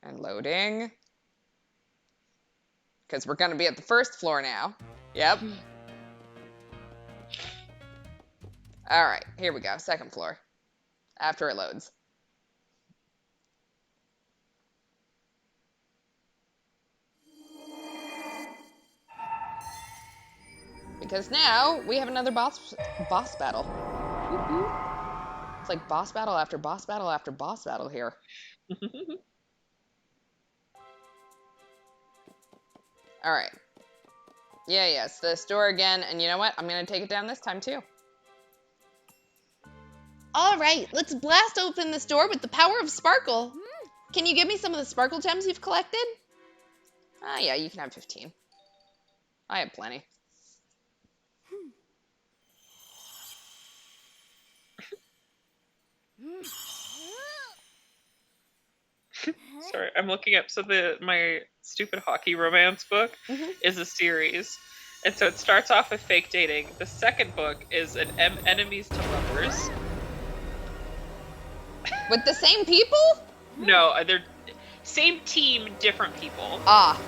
And loading. Because we're going to be at the first floor now. Yep. All right, here we go. Second floor. After it loads. Because now we have another boss battle. It's like boss battle after boss battle after boss battle here. All right. Yeah, it's this door again. And you know what? I'm going to take it down this time, too. All right, let's blast open this door with the power of Sparkle. Can you give me some of the Sparkle gems you've collected? Yeah, you can have 15. I have plenty. Sorry, I'm looking up. So my stupid hockey romance book is a series. And so it starts off with fake dating. The second book is an enemies to lovers. With the same people? No, they're same team, different people. Ah,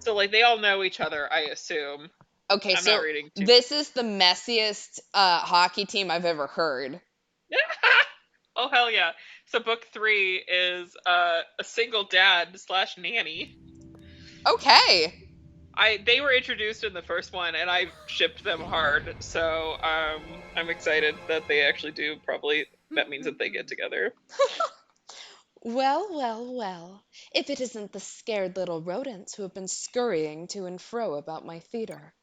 So like they all know each other, I assume. okay, I'm so not reading too. this is the messiest hockey team I've ever heard. Oh hell yeah! So book 3 is a single dad / nanny. Okay. They were introduced in the first one, and I shipped them hard. So I'm excited that they actually do. Probably that means that they get together. Well, well, well. If it isn't the scared little rodents who have been scurrying to and fro about my theater.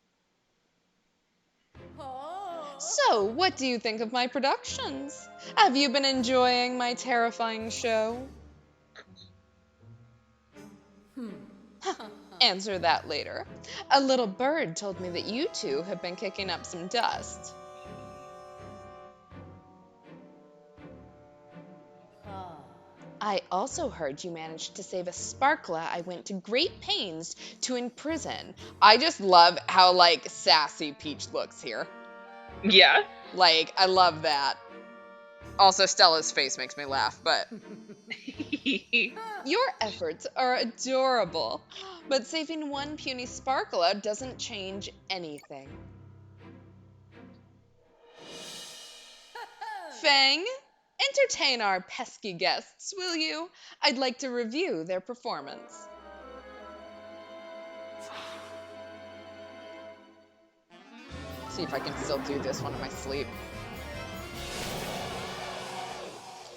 So, what do you think of my productions? Have you been enjoying my terrifying show? Answer that later. A little bird told me that you two have been kicking up some dust. I also heard you managed to save a sparkla I went to great pains to imprison. I just love how, like, sassy Peach looks here. Yeah. Like, I love that. Also, Stella's face makes me laugh, but your efforts are adorable. But saving one puny sparkla doesn't change anything. Fang, entertain our pesky guests, will you? I'd like to review their performance. See if I can still do this one in my sleep.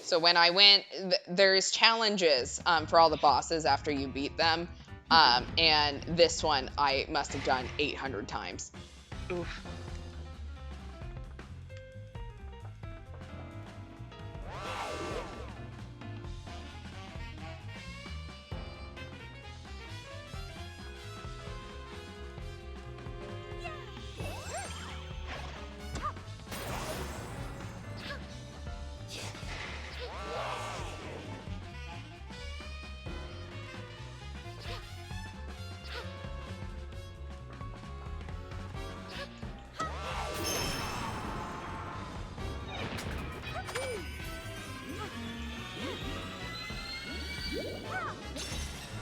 So when I went, there's challenges for all the bosses after you beat them. And this one I must have done 800 times. Oof.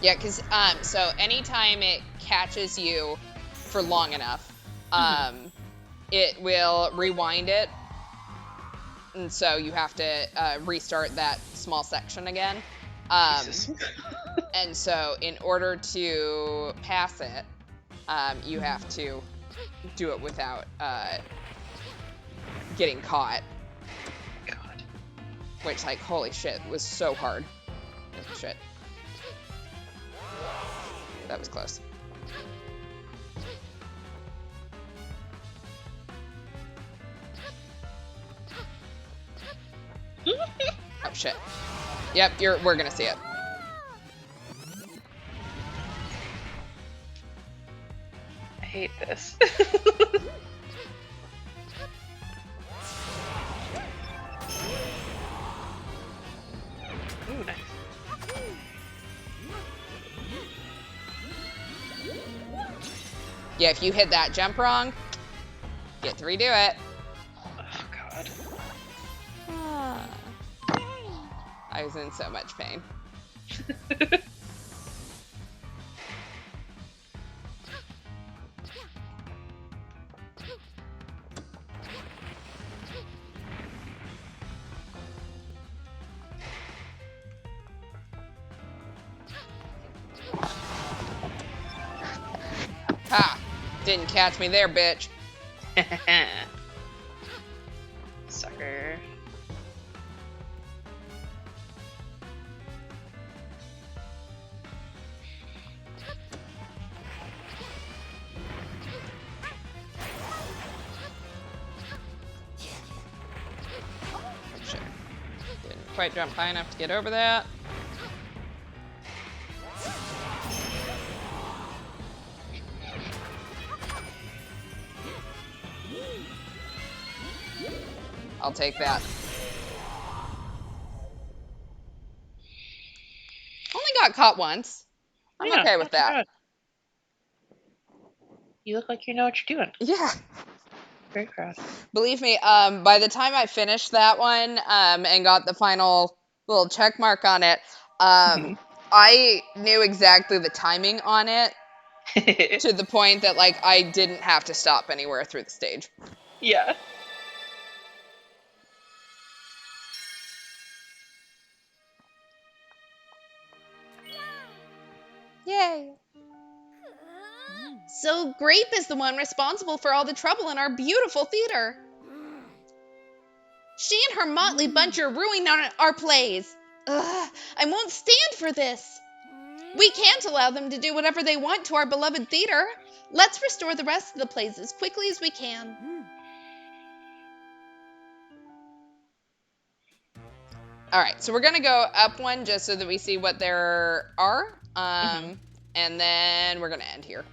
Yeah, because so anytime it catches you for long enough, it will rewind it, and so you have to restart that small section again. Jesus. And so in order to pass it, you have to do it without getting caught. God. Which, like, holy shit, was so hard. Oh, shit. That was close. Oh shit. Yep, we're gonna see it. I hate this. Ooh, nice. Yeah, if you hit that jump wrong, get to redo it. Oh God. I was in so much pain. Ha! Didn't catch me there, bitch. Sucker. Shit. Didn't quite jump high enough to get over that. I'll take that. Only got caught once. I'm Yeah, okay not with too that. bad. You look like you know what you're doing. Yeah. Very proud. Believe me, by the time I finished that one and got the final little check mark on it. I knew exactly the timing on it to the point that like I didn't have to stop anywhere through the stage. Yeah. Yay! So Grape is the one responsible for all the trouble in our beautiful theater. She and her motley bunch are ruining our plays. Ugh, I won't stand for this. We can't allow them to do whatever they want to our beloved theater. Let's restore the rest of the plays as quickly as we can. All right, so we're going to go up one just so that we see what there are. And then we're going to end here.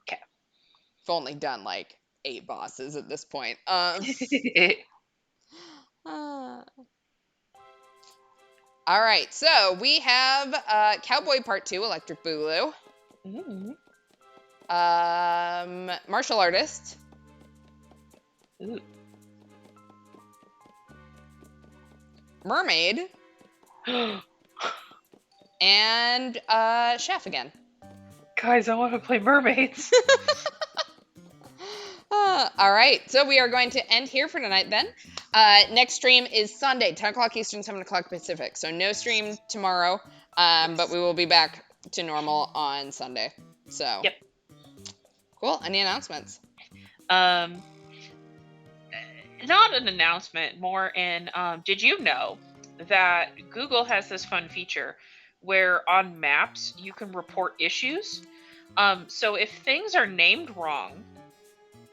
Okay. We've only done like 8 bosses at this point. All right, so we have Cowboy Part 2, Electric Boogaloo. Martial Artist. Ooh. Mermaid. And Chef again. Guys, I want to play mermaids. All right, so we are going to end here for tonight then. Next stream is Sunday, 10 o'clock Eastern, 7 o'clock Pacific. So no stream tomorrow, but we will be back to normal on Sunday. So, Yep. Cool. Any announcements? Not an announcement, more in, did you know that Google has this fun feature where on maps you can report issues? So if things are named wrong,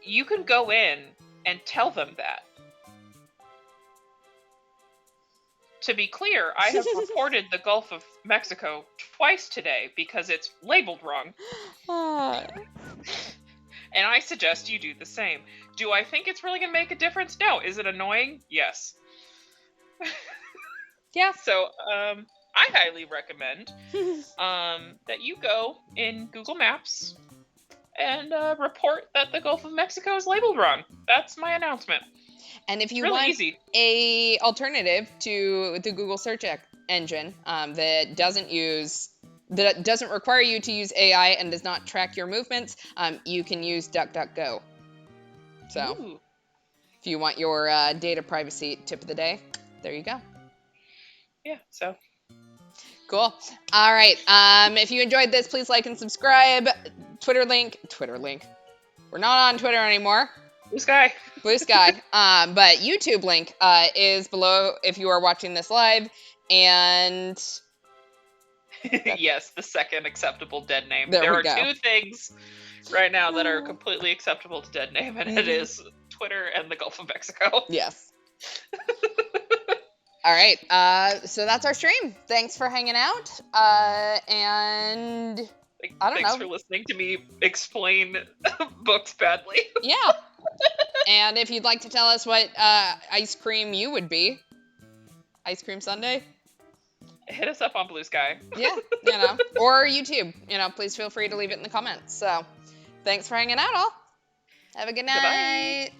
you can go in and tell them that. To be clear, I have reported the Gulf of Mexico twice today because it's labeled wrong. And I suggest you do the same. Do I think it's really going to make a difference? No. Is it annoying? Yes. Yeah. So, I highly recommend that you go in Google Maps and report that the Gulf of Mexico is labeled wrong. That's my announcement. And if you Really want easy. a alternative to the Google search engine that doesn't require you to use AI and does not track your movements, you can use DuckDuckGo. So, Ooh. if you want your data privacy tip of the day, there you go. Yeah, so. Cool. All right. If you enjoyed this, please like and subscribe. Twitter link. We're not on Twitter anymore. Blue Sky. Blue Sky. But YouTube link is below if you are watching this live. And Yes, the second acceptable dead name. There There we are go. 2 things right now that are completely acceptable to dead name, and it is Twitter and the Gulf of Mexico. yes. All right. So that's our stream. Thanks for hanging out. And I don't Thanks know. for listening to me explain books badly. Yeah. And if you'd like to tell us what ice cream you would be, ice cream sundae. Hit us up on Blue Sky. Yeah, or YouTube. Please feel free to leave it in the comments. So, thanks for hanging out, all. Have a good night. Goodbye.